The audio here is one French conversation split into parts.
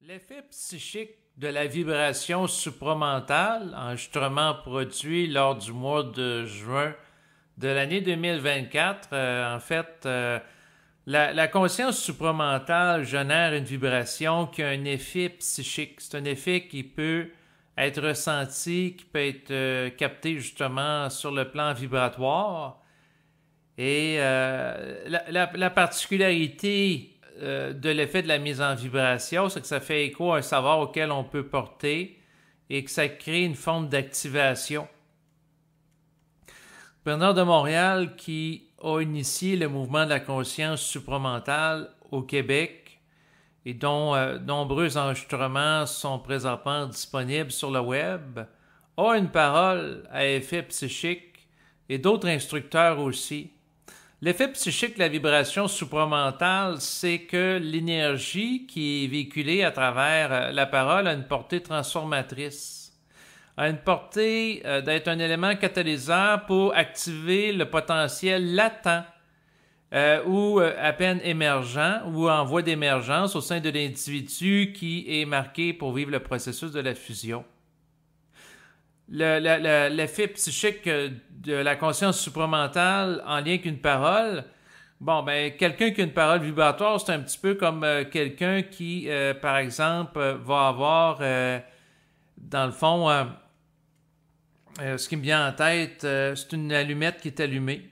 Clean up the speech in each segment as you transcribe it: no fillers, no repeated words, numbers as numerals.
L'effet psychique de la vibration supramentale, enregistrement produit lors du mois de juin de l'année 2024, la conscience supramentale génère une vibration qui a un effet psychique. C'est un effet qui peut être ressenti, qui peut être capté justement sur le plan vibratoire. Et la particularité de l'effet de la mise en vibration, c'est que ça fait écho à un savoir auquel on peut porter et que ça crée une forme d'activation. Bernard de Montréal, qui a initié le mouvement de la conscience supramentale au Québec et dont nombreux enregistrements sont présentement disponibles sur le web, a une parole à effet psychique et d'autres instructeurs aussi. L'effet psychique de la vibration supramentale, c'est que l'énergie qui est véhiculée à travers la parole a une portée transformatrice, a une portée d'être un élément catalyseur pour activer le potentiel latent ou à peine émergent ou en voie d'émergence au sein de l'individu qui est marqué pour vivre le processus de la fusion. L'effet psychique de la conscience supramentale en lien avec une parole, quelqu'un qui a une parole vibratoire, c'est un petit peu comme quelqu'un qui, par exemple, va avoir, dans le fond, ce qui me vient en tête, c'est une allumette qui est allumée.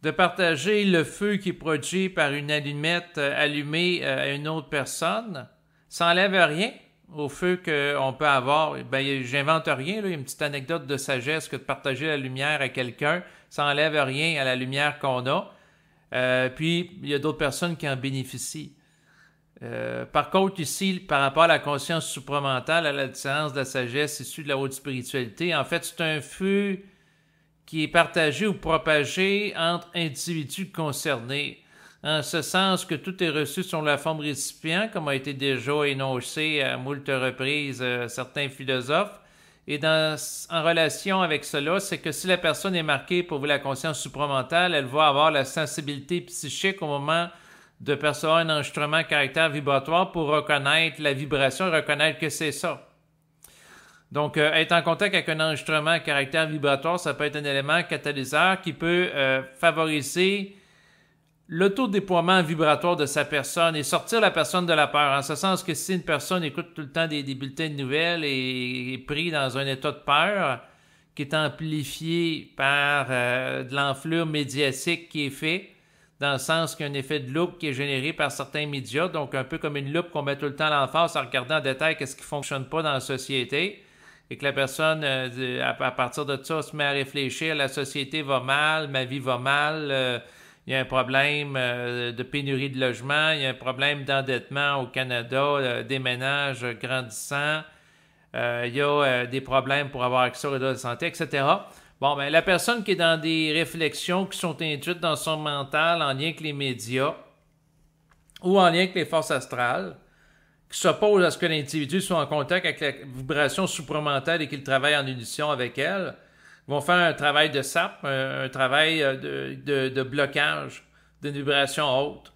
De partager le feu qui est produit par une allumette allumée à une autre personne, ça n'enlève rien au feu qu'on peut avoir. J'invente rien, là. Il y a une petite anecdote de sagesse que de partager la lumière à quelqu'un, ça n'enlève rien à la lumière qu'on a. Puis, il y a d'autres personnes qui en bénéficient. Par contre, ici, par rapport à la conscience supramentale, à la différence de la sagesse issue de la haute spiritualité, en fait, c'est un feu qui est partagé ou propagé entre individus concernés, en ce sens que tout est reçu sur la forme récipient, comme a été déjà énoncé à moult reprises certains philosophes. Et en relation avec cela, c'est que si la personne est marquée pour la conscience supramentale, elle va avoir la sensibilité psychique au moment de percevoir un enregistrement à caractère vibratoire pour reconnaître la vibration et reconnaître que c'est ça. Donc, être en contact avec un enregistrement à caractère vibratoire, ça peut être un élément catalyseur qui peut favoriser l'autodéploiement vibratoire de sa personne et sortir la personne de la peur. En ce sens que si une personne écoute tout le temps des bulletins de nouvelles et est pris dans un état de peur qui est amplifié par de l'enflure médiatique qui est fait, dans le sens qu'il y a un effet de loupe qui est généré par certains médias, donc un peu comme une loupe qu'on met tout le temps à l'emphase en regardant en détail qu'est-ce qui ne fonctionne pas dans la société, et que la personne, à partir de ça, se met à réfléchir, la société va mal, ma vie va mal, il y a un problème de pénurie de logement, il y a un problème d'endettement au Canada, des ménages grandissants, il y a des problèmes pour avoir accès au réseau de santé, etc. La personne qui est dans des réflexions qui sont induites dans son mental en lien avec les médias ou en lien avec les forces astrales, qui s'oppose à ce que l'individu soit en contact avec la vibration supramentale et qu'il travaille en unisson avec elle, vont faire un travail de sape, un travail de blocage d'une vibration haute.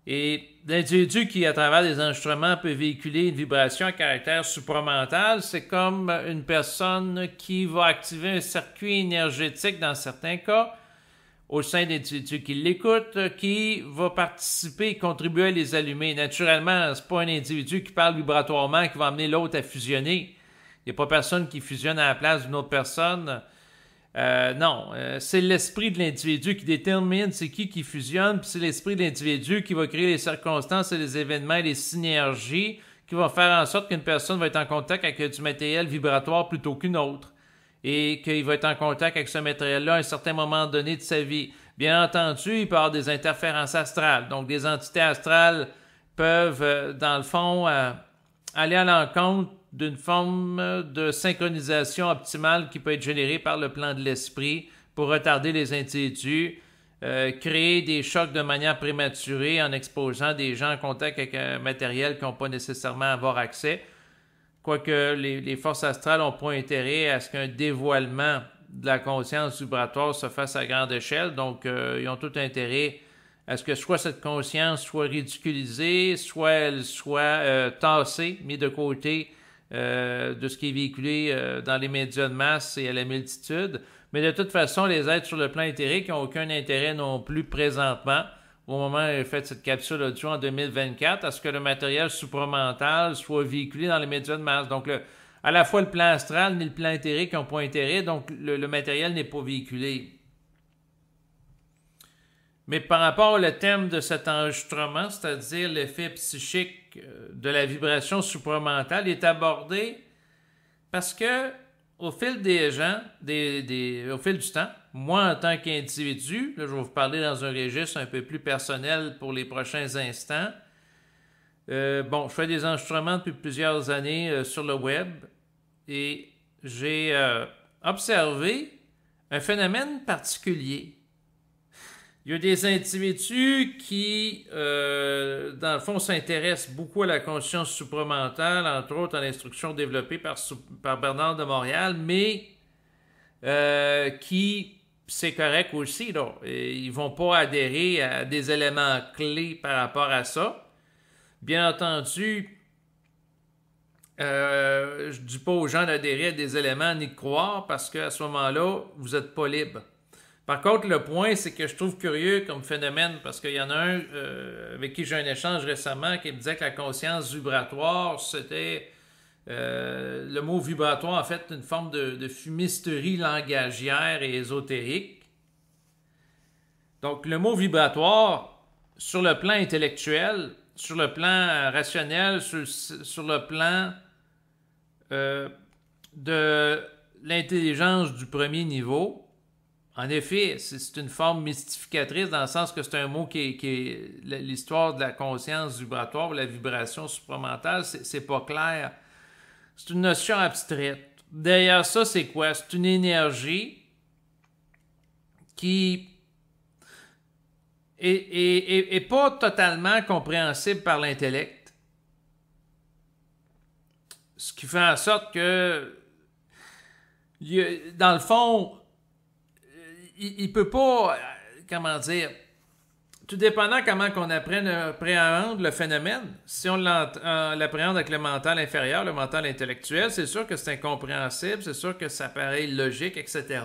Et l'individu qui, à travers des enregistrements, peut véhiculer une vibration à caractère supramental, c'est comme une personne qui va activer un circuit énergétique dans certains cas, au sein d'individus qui l'écoutent, qui va participer et contribuer à les allumer. Naturellement, c'est pas un individu qui parle vibratoirement qui va amener l'autre à fusionner. Il n'y a pas personne qui fusionne à la place d'une autre personne. Non, c'est l'esprit de l'individu qui détermine c'est qui fusionne, puis c'est l'esprit de l'individu qui va créer les circonstances et les événements et les synergies qui vont faire en sorte qu'une personne va être en contact avec du matériel vibratoire plutôt qu'une autre, et qu'il va être en contact avec ce matériel-là à un certain moment donné de sa vie. Bien entendu, il peut y avoir des interférences astrales. Donc, des entités astrales peuvent, dans le fond, aller à l'encontre d'une forme de synchronisation optimale qui peut être générée par le plan de l'esprit pour retarder les individus, créer des chocs de manière prématurée en exposant des gens en contact avec un matériel qui n'ont pas nécessairement à avoir accès. Quoique les forces astrales n'ont pas intérêt à ce qu'un dévoilement de la conscience vibratoire se fasse à grande échelle, donc ils ont tout intérêt à ce que soit cette conscience soit ridiculisée, soit elle soit tassée, mise de côté de ce qui est véhiculé dans les médias de masse et à la multitude. Mais de toute façon, les êtres sur le plan éthérique n'ont aucun intérêt non plus présentement, au moment où j'ai fait cette capsule audio en 2024, à ce que le matériel supramental soit véhiculé dans les médias de masse. Donc, à la fois le plan astral ni le plan éthérique n'ont pas intérêt, donc le matériel n'est pas véhiculé. Mais par rapport au thème de cet enregistrement, c'est-à-dire l'effet psychique de la vibration supramentale, il est abordé parce que au fil des gens, au fil du temps, moi en tant qu'individu, là, je vais vous parler dans un registre un peu plus personnel pour les prochains instants. Je fais des enregistrements depuis plusieurs années sur le web et j'ai observé un phénomène particulier. Il y a des individus qui, dans le fond, s'intéressent beaucoup à la conscience supramentale, entre autres à l'instruction développée par Bernard de Montréal, mais qui, c'est correct aussi, là, ils ne vont pas adhérer à des éléments clés par rapport à ça. Bien entendu, je ne dis pas aux gens d'adhérer à des éléments ni de croire parce qu'à ce moment-là, vous n'êtes pas libre. Par contre, le point, c'est que je trouve curieux comme phénomène, parce qu'il y en a un avec qui j'ai eu un échange récemment qui me disait que la conscience vibratoire, c'était le mot vibratoire, en fait, une forme de fumisterie langagière et ésotérique. Donc, le mot vibratoire, sur le plan intellectuel, sur le plan rationnel, sur le plan de l'intelligence du premier niveau, en effet, c'est une forme mystificatrice dans le sens que c'est un mot qui est l'histoire de la conscience vibratoire ou la vibration supramentale, c'est pas clair. C'est une notion abstraite. Derrière ça, c'est quoi? C'est une énergie qui est pas totalement compréhensible par l'intellect. Ce qui fait en sorte que, dans le fond, il peut pas, comment dire, tout dépendant comment qu'on appréhende le phénomène, si on l'appréhende avec le mental inférieur, le mental intellectuel, c'est sûr que c'est incompréhensible, c'est sûr que ça paraît illogique, etc.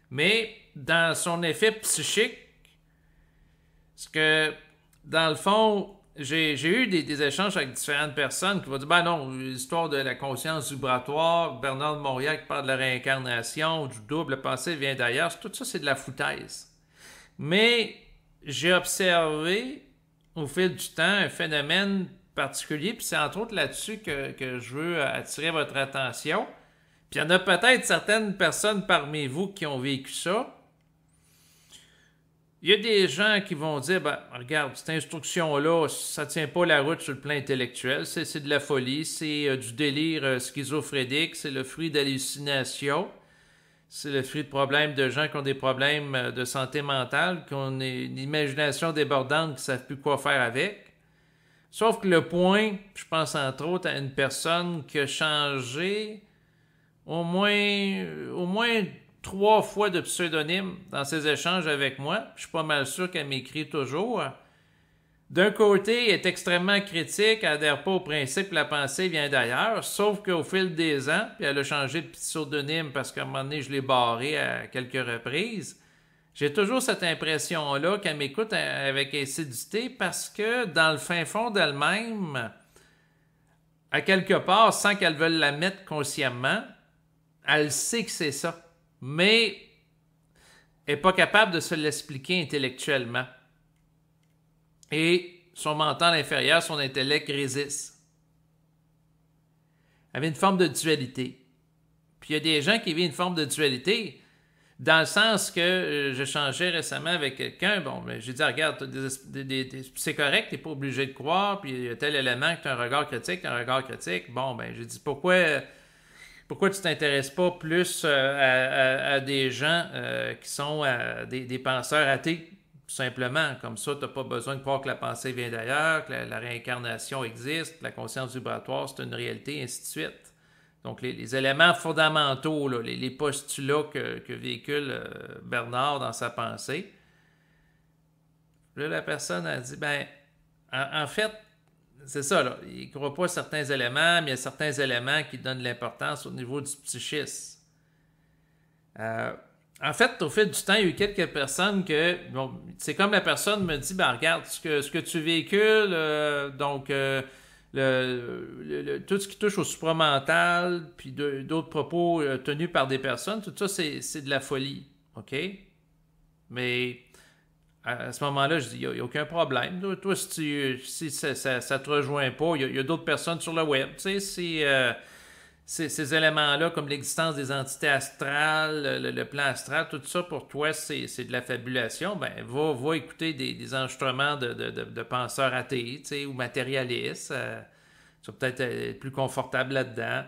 Mais dans son effet psychique, parce que, dans le fond, j'ai eu des échanges avec différentes personnes qui vont dire, ben non, l'histoire de la conscience vibratoire, Bernard de Montréal qui parle de la réincarnation, du double passé vient d'ailleurs, tout ça c'est de la foutaise. Mais j'ai observé au fil du temps un phénomène particulier, puis c'est entre autres là-dessus que je veux attirer votre attention. Puis il y en a peut-être certaines personnes parmi vous qui ont vécu ça. Il y a des gens qui vont dire, ben, regarde, cette instruction-là, ça ne tient pas la route sur le plan intellectuel, c'est de la folie, c'est du délire schizophrénique, c'est le fruit d'hallucinations, c'est le fruit de problèmes de gens qui ont des problèmes de santé mentale, qui ont une imagination débordante, qui ne savent plus quoi faire avec. Sauf que le point, je pense entre autres à une personne qui a changé au moins 3 fois de pseudonyme dans ses échanges avec moi. Je suis pas mal sûr qu'elle m'écrit toujours. D'un côté, elle est extrêmement critique, elle n'adhère pas au principe que la pensée vient d'ailleurs, sauf qu'au fil des ans, puis elle a changé de pseudonyme parce qu'à un moment donné, je l'ai barré à quelques reprises. J'ai toujours cette impression-là qu'elle m'écoute avec assiduité parce que dans le fin fond d'elle-même, à quelque part, sans qu'elle veuille la mettre consciemment, elle sait que c'est ça. Mais elle n'est pas capable de se l'expliquer intellectuellement. Et son mental inférieur, son intellect résiste. Elle avait une forme de dualité. Puis il y a des gens qui vivent une forme de dualité, dans le sens que j'échangeais récemment avec quelqu'un, j'ai dit, regarde, c'est correct, tu n'es pas obligé de croire, puis il y a tel élément que tu as un regard critique, j'ai dit, pourquoi tu ne t'intéresses pas plus à des gens qui sont des penseurs athées, tout simplement. Comme ça, tu n'as pas besoin de croire que la pensée vient d'ailleurs, que la réincarnation existe, que la conscience vibratoire, c'est une réalité, ainsi de suite. Donc, les éléments fondamentaux, là, les postulats que véhicule Bernard dans sa pensée. Là, la personne a dit, ben, en fait, c'est ça, là. Il ne croit pas certains éléments, mais il y a certains éléments qui donnent de l'importance au niveau du psychisme. En fait, au fil du temps, il y a eu quelques personnes que, bon, c'est comme la personne me dit, ben regarde, ce que tu véhicules, tout ce qui touche au supramental, puis d'autres propos tenus par des personnes, tout ça, c'est de la folie, OK? Mais à ce moment-là, je dis, il n'y a aucun problème. Toi, si ça ne te rejoint pas, il y a d'autres personnes sur le web. Tu sais, ces éléments-là, comme l'existence des entités astrales, le plan astral, tout ça, pour toi, c'est de la fabulation. Ben, va écouter des enregistrements de penseurs athées, tu sais, ou matérialistes. Tu vas peut-être être plus confortable là-dedans.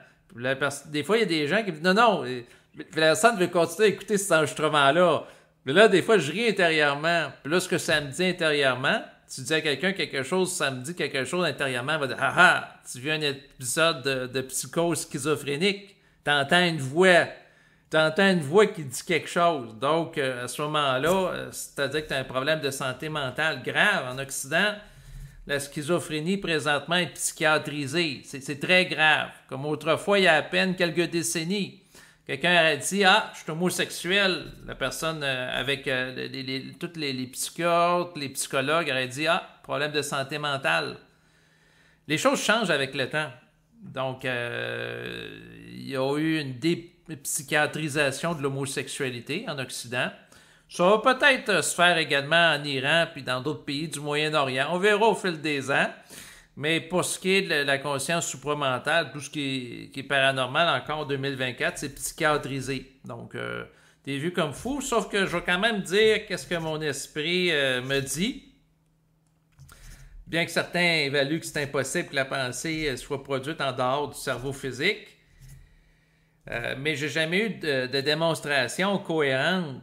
Des fois, il y a des gens qui disent, non, la personne veut continuer à écouter cet enregistrement-là. Mais là, des fois, je ris intérieurement. Puis là, ce que ça me dit intérieurement, tu dis à quelqu'un quelque chose, ça me dit quelque chose intérieurement, il va dire, tu vis un épisode de psychose schizophrénique. T'entends une voix qui dit quelque chose. Donc, à ce moment-là, c'est-à-dire que tu as un problème de santé mentale grave. En Occident, la schizophrénie, présentement, est psychiatrisée. C'est très grave. Comme autrefois, il y a à peine quelques décennies. Quelqu'un aurait dit, je suis homosexuel. La personne avec tous les psychiatres, les psychologues auraient dit, problème de santé mentale. Les choses changent avec le temps. Donc, il y a eu une dépsychiatrisation de l'homosexualité en Occident. Ça va peut-être se faire également en Iran puis dans d'autres pays du Moyen-Orient. On verra au fil des ans. Mais pour ce qui est de la conscience supramentale, tout ce qui est paranormal encore en 2024, c'est psychiatrisé. Donc, t'es vu comme fou, sauf que je vais quand même dire qu'est-ce que mon esprit me dit. Bien que certains évaluent que c'est impossible que la pensée soit produite en dehors du cerveau physique. Mais j'ai jamais eu de démonstration cohérente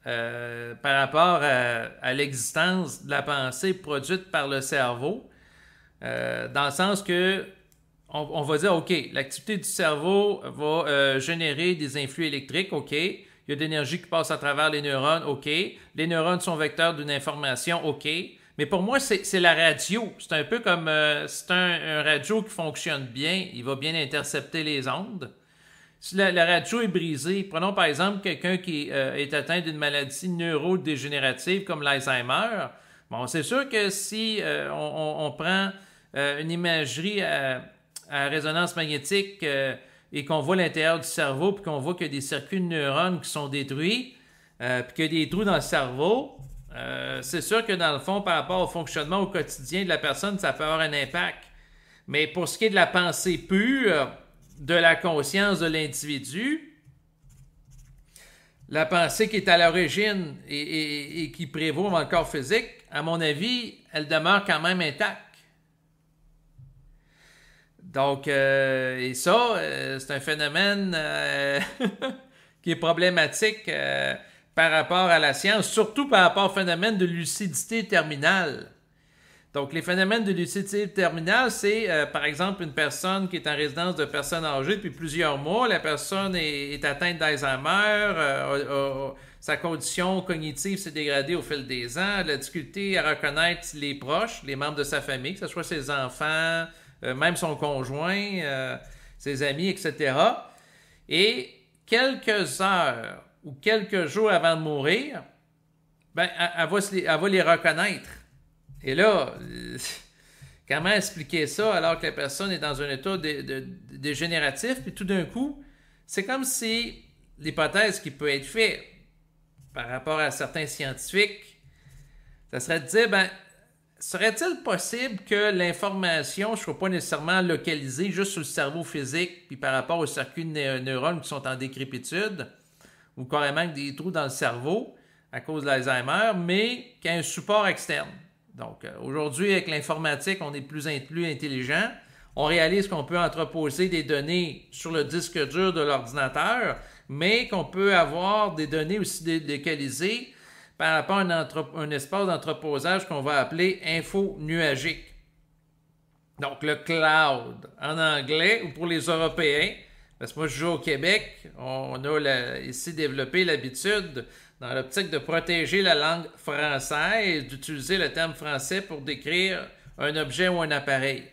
par rapport à l'existence de la pensée produite par le cerveau. Dans le sens que on va dire, OK, l'activité du cerveau va générer des influx électriques, OK. Il y a de l'énergie qui passe à travers les neurones, OK. Les neurones sont vecteurs d'une information, OK. Mais pour moi, c'est la radio. C'est un peu comme c'est un radio qui fonctionne bien, il va bien intercepter les ondes. Si la radio est brisée, prenons par exemple quelqu'un qui est atteint d'une maladie neurodégénérative comme l'Alzheimer. Bon, c'est sûr que si on prend une imagerie à résonance magnétique et qu'on voit l'intérieur du cerveau, puis qu'on voit qu'il y a des circuits de neurones qui sont détruits, puis qu'il y a des trous dans le cerveau, c'est sûr que dans le fond, par rapport au fonctionnement au quotidien de la personne, ça peut avoir un impact. Mais pour ce qui est de la pensée pure, de la conscience de l'individu, la pensée qui est à l'origine et qui prévaut dans le corps physique, à mon avis, elle demeure quand même intacte. Donc, et ça, c'est un phénomène qui est problématique par rapport à la science, surtout par rapport au phénomène de lucidité terminale. Donc, les phénomènes de lucidité terminale, c'est par exemple une personne qui est en résidence de personnes âgées depuis plusieurs mois. La personne est atteinte d'Alzheimer, sa condition cognitive s'est dégradée au fil des ans, elle a difficulté à reconnaître les proches, les membres de sa famille, que ce soit ses enfants, même son conjoint, ses amis, etc. Et quelques heures ou quelques jours avant de mourir, ben, elle va les reconnaître. Et là, comment expliquer ça alors que la personne est dans un état dégénératif, puis tout d'un coup, c'est comme si l'hypothèse qui peut être faite par rapport à certains scientifiques, ça serait de dire, ben, serait-il possible que l'information ne soit pas nécessairement localisée juste sur le cerveau physique, puis par rapport aux circuits de neurones qui sont en décrépitude, ou carrément des trous dans le cerveau à cause de l'Alzheimer, mais qu'il y a un support externe? Donc, aujourd'hui, avec l'informatique, on est plus intelligent. On réalise qu'on peut entreposer des données sur le disque dur de l'ordinateur, mais qu'on peut avoir des données aussi localisées par rapport à un espace d'entreposage qu'on va appeler info-nuagique. Donc, le cloud, en anglais, ou pour les Européens, Parce que moi, je joue au Québec. On a ici développé l'habitude, dans l'optique de protéger la langue française, d'utiliser le terme français pour décrire un objet ou un appareil.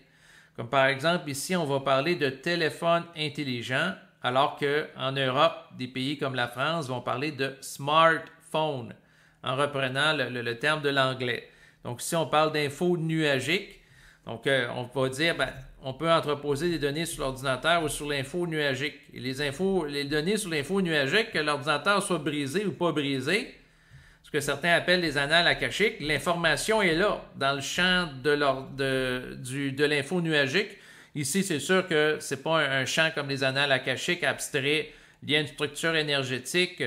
Comme par exemple, ici, on va parler de téléphone intelligent, alors qu'en Europe, des pays comme la France vont parler de smartphone, en reprenant le terme de l'anglais. Donc ici, on parle d'infos nuagiques. Donc, on va dire, on peut entreposer des données sur l'ordinateur ou sur l'info nuagique. Et les données sur l'info nuagique, que l'ordinateur soit brisé ou pas brisé, ce que certains appellent les annales akashiques, l'information est là, dans le champ de l'info nuagique. Ici, c'est sûr que ce n'est pas un champ comme les annales akashiques abstraits, lié à une structure énergétique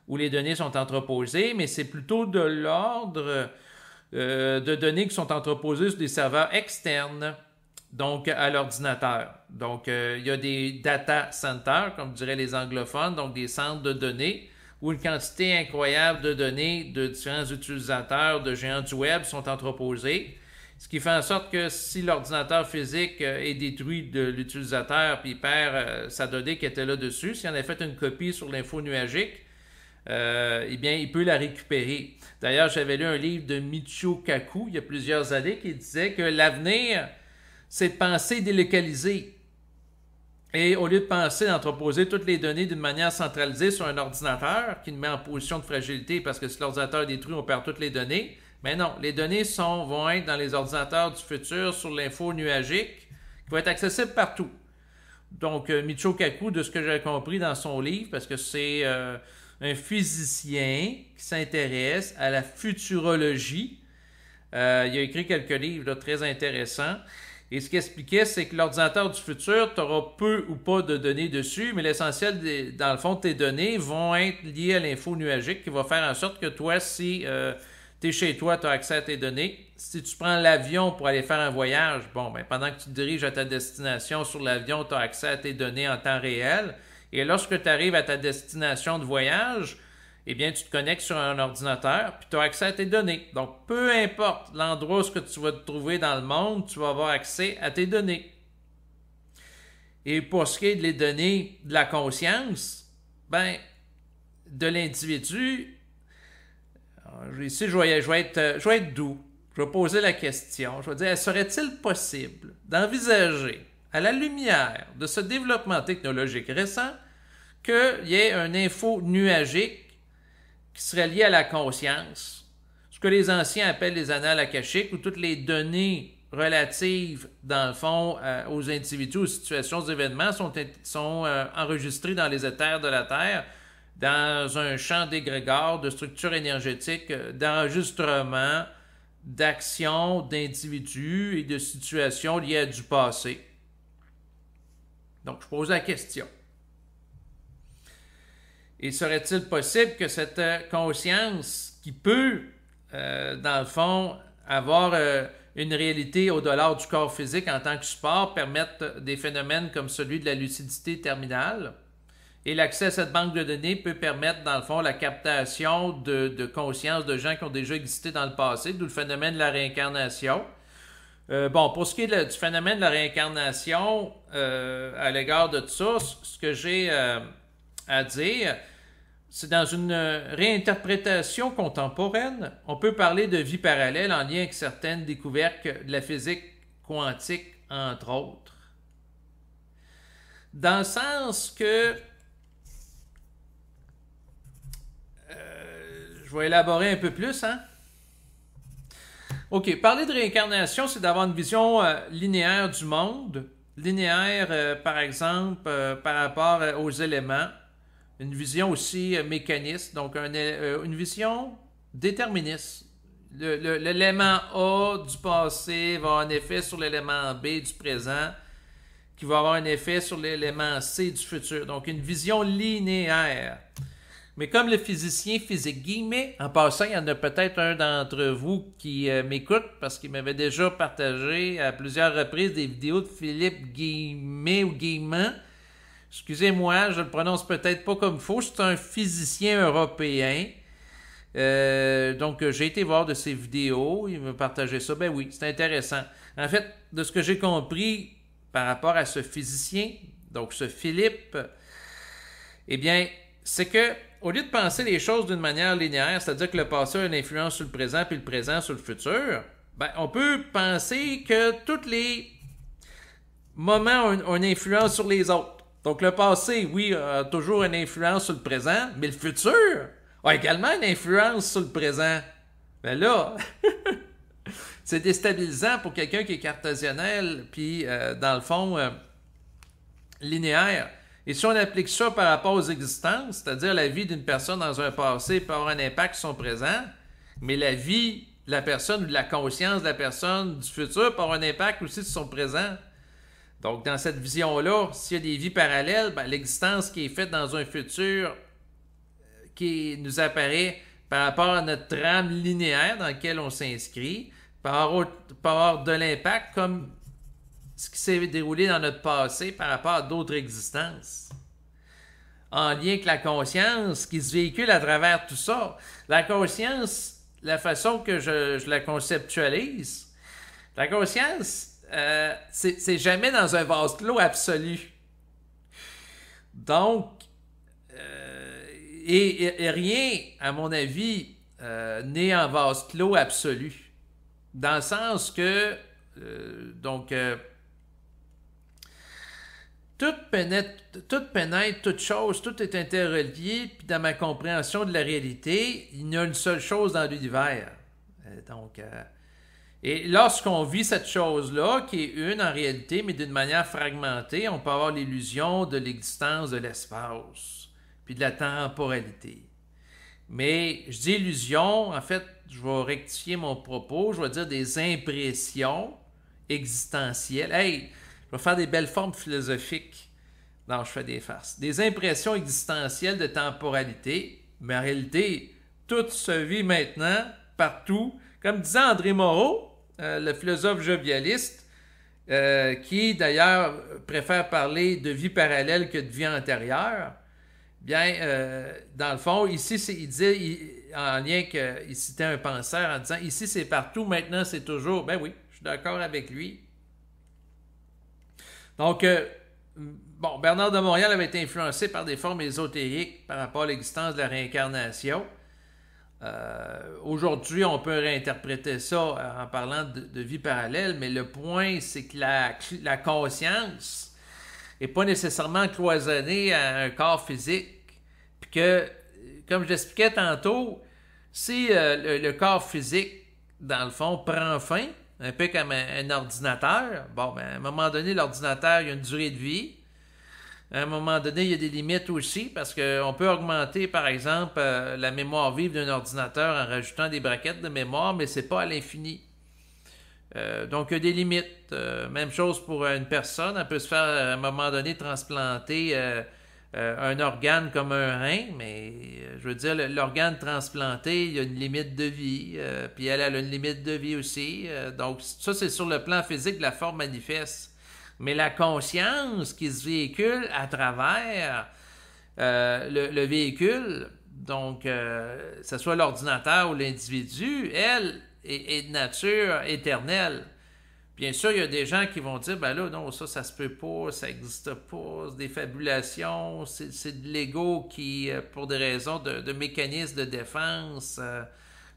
où les données sont entreposées, mais c'est plutôt de l'ordre de données qui sont entreposées sur des serveurs externes, donc à l'ordinateur. Donc, il y a des data centers, comme diraient les anglophones, donc des centres de données, où une quantité incroyable de données de différents utilisateurs, de géants du web sont entreposées, ce qui fait en sorte que si l'ordinateur physique est détruit de l'utilisateur puis il perd sa donnée qui était là-dessus, s'il en a fait une copie sur l'info nuagique, eh bien, il peut la récupérer. D'ailleurs, j'avais lu un livre de Michio Kaku il y a plusieurs années qui disait que l'avenir, c'est de penser délocalisé. Et au lieu de penser d'entreposer toutes les données d'une manière centralisée sur un ordinateur qui nous met en position de fragilité parce que si l'ordinateur est détruit, on perd toutes les données. Mais non, les données vont être dans les ordinateurs du futur sur l'info nuagique qui va être accessible partout. Donc, Michio Kaku, de ce que j'ai compris dans son livre, parce que c'est un physicien qui s'intéresse à la futurologie. Il a écrit quelques livres là, très intéressants. Et ce qu'il expliquait, c'est que l'ordinateur du futur, tu auras peu ou pas de données dessus, mais l'essentiel, dans le fond, de tes données vont être liées à l'info nuagique qui va faire en sorte que toi, si tu es chez toi, tu as accès à tes données. Si tu prends l'avion pour aller faire un voyage, pendant que tu te diriges à ta destination sur l'avion, tu as accès à tes données en temps réel. Et lorsque tu arrives à ta destination de voyage, eh bien, tu te connectes sur un ordinateur puis tu as accès à tes données. Donc, peu importe l'endroit où tu vas te trouver dans le monde, tu vas avoir accès à tes données. Et pour ce qui est des données de la conscience, de l'individu, ici, je vais être doux. Je vais poser la question. Je vais dire, serait-il possible d'envisager, à la lumière de ce développement technologique récent, qu'il y ait un info nuagique qui serait lié à la conscience, ce que les anciens appellent les annales akashiques, où toutes les données relatives, dans le fond, aux individus, aux situations, aux événements sont enregistrées dans les éthers de la Terre, dans un champ d'égrégore, de structure énergétique, d'enregistrement, d'actions, d'individus et de situations liées à du passé. Donc, je pose la question. Et serait-il possible que cette conscience qui peut, dans le fond, avoir une réalité au-delà du corps physique en tant que support permette des phénomènes comme celui de la lucidité terminale? Et l'accès à cette banque de données peut permettre, dans le fond, la captation de conscience de gens qui ont déjà existé dans le passé, d'où le phénomène de la réincarnation. Pour ce qui est du phénomène de la réincarnation, à l'égard de tout ça, ce que j'ai à dire, c'est dans une réinterprétation contemporaine, on peut parler de vie parallèle en lien avec certaines découvertes de la physique quantique, entre autres. Dans le sens que, je vais élaborer un peu plus, OK, parler de réincarnation, c'est d'avoir une vision linéaire du monde, linéaire, par exemple, par rapport aux éléments, une vision aussi mécaniste, donc une vision déterministe. L'élément A du passé va avoir un effet sur l'élément B du présent, qui va avoir un effet sur l'élément C du futur. Donc, une vision linéaire. Mais comme le physicien physique guillemets, en passant, il y en a peut-être un d'entre vous qui m'écoute parce qu'il m'avait déjà partagé à plusieurs reprises des vidéos de Philippe Guillemet ou Guillemant. Excusez-moi, je le prononce peut-être pas comme il faut. C'est un physicien européen. Donc, j'ai été voir de ses vidéos. Il m'a partagé ça. Ben oui, c'est intéressant. En fait, de ce que j'ai compris par rapport à ce physicien, Donc, ce Philippe, eh bien, c'est que, au lieu de penser les choses d'une manière linéaire, c'est-à-dire que le passé a une influence sur le présent, puis le présent sur le futur, ben, on peut penser que tous les moments ont une influence sur les autres. Donc, le passé, oui, a toujours une influence sur le présent, mais le futur a également une influence sur le présent. Ben là, c'est déstabilisant pour quelqu'un qui est cartésionnel, puis dans le fond, linéaire. Et si on applique ça par rapport aux existences, c'est-à-dire la vie d'une personne dans un passé peut avoir un impact sur son présent, mais la vie de la personne ou de la conscience de la personne du futur peut avoir un impact aussi sur son présent. Donc, dans cette vision-là, s'il y a des vies parallèles, ben, l'existence qui est faite dans un futur qui nous apparaît par rapport à notre trame linéaire dans laquelle on s'inscrit, peut avoir de l'impact comme ce qui s'est déroulé dans notre passé par rapport à d'autres existences. En lien avec la conscience qui se véhicule à travers tout ça. La conscience, la façon que je la conceptualise, la conscience, c'est jamais dans un vase clos absolu. Donc, et rien, à mon avis, n'est en vase clos absolu. Dans le sens que, tout pénètre, toute chose, tout est interrelié, puis dans ma compréhension de la réalité, il y a une seule chose dans l'univers. Et lorsqu'on vit cette chose-là, qui est une en réalité, mais d'une manière fragmentée, on peut avoir l'illusion de l'existence de l'espace, puis de la temporalité. Mais je dis illusion, en fait, je vais rectifier mon propos, je vais dire des impressions existentielles. Hey, je vais faire des belles formes philosophiques. Non, je fais des farces. Des impressions existentielles de temporalité, mais en réalité, tout se vit maintenant, partout. Comme disait André Moreau, le philosophe jovialiste, qui d'ailleurs préfère parler de vie parallèle que de vie antérieure, bien, dans le fond, ici, il disait, en lien qu'il citait un penseur en disant « Ici, c'est partout, maintenant, c'est toujours. » Ben oui, je suis d'accord avec lui. Donc, Bernard de Montréal avait été influencé par des formes ésotériques par rapport à l'existence de la réincarnation. Aujourd'hui, on peut réinterpréter ça en parlant de vie parallèle, mais le point, c'est que la conscience n'est pas nécessairement cloisonnée à un corps physique. Puis que, comme je l'expliquais tantôt, si le corps physique, dans le fond, prend fin, un peu comme un ordinateur, bon, ben, à un moment donné, l'ordinateur, il y a une durée de vie. À un moment donné, il y a des limites aussi, parce qu'on peut augmenter, par exemple, la mémoire vive d'un ordinateur en rajoutant des braquettes de mémoire, mais c'est pas à l'infini. Donc, il y a des limites. Même chose pour une personne, elle peut se faire, à un moment donné, transplanter un organe comme un rein, mais je veux dire, l'organe transplanté, il y a une limite de vie, puis elle a une limite de vie aussi. Donc, ça, c'est sur le plan physique de la forme manifeste. Mais la conscience qui se véhicule à travers le véhicule, donc, que ce soit l'ordinateur ou l'individu, elle est de nature éternelle. Bien sûr, il y a des gens qui vont dire, ben là, non, ça se peut pas, ça n'existe pas, c'est des fabulations, c'est de l'ego qui, pour des raisons de mécanisme de défense,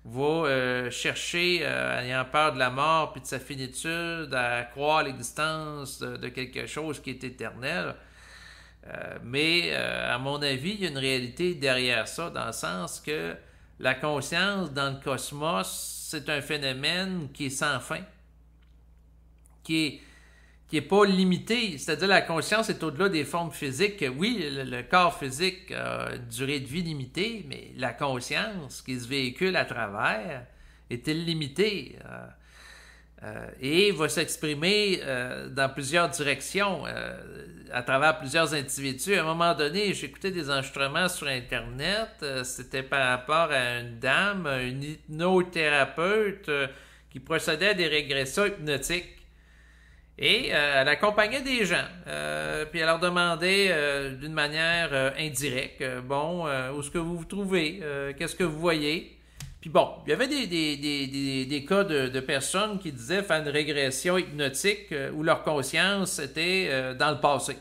va chercher, ayant peur de la mort puis de sa finitude, à croire à l'existence de quelque chose qui est éternel. Mais, à mon avis, il y a une réalité derrière ça, dans le sens que la conscience dans le cosmos, c'est un phénomène qui est sans fin, qui est pas limité. C'est-à-dire la conscience est au-delà des formes physiques. Oui, le corps physique a une durée de vie limitée, mais la conscience qui se véhicule à travers est illimitée et va s'exprimer dans plusieurs directions, à travers plusieurs individus. À un moment donné, j'écoutais des enregistrements sur Internet, c'était par rapport à une dame, une hypnothérapeute qui procédait à des régressions hypnotiques. Et elle accompagnait des gens, puis elle leur demandait d'une manière indirecte, où est-ce que vous vous trouvez, qu'est-ce que vous voyez. Puis bon, il y avait des cas de personnes qui disaient faire une régression hypnotique où leur conscience était dans le passé.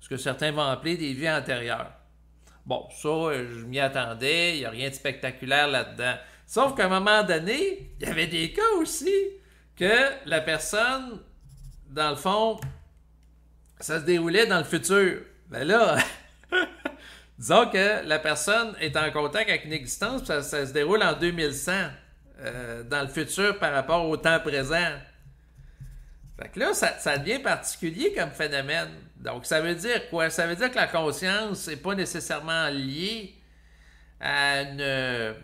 ce que certains vont appeler des vies antérieures. Bon, ça, je m'y attendais, il n'y a rien de spectaculaire là-dedans. Sauf qu'à un moment donné, il y avait des cas aussi que la personne, dans le fond, ça se déroulait dans le futur. Ben là, disons que la personne est en contact avec une existence, ça se déroule en 2100, dans le futur par rapport au temps présent. Fait que là, ça devient particulier comme phénomène. Donc, ça veut dire quoi? Ça veut dire que la conscience n'est pas nécessairement liée à une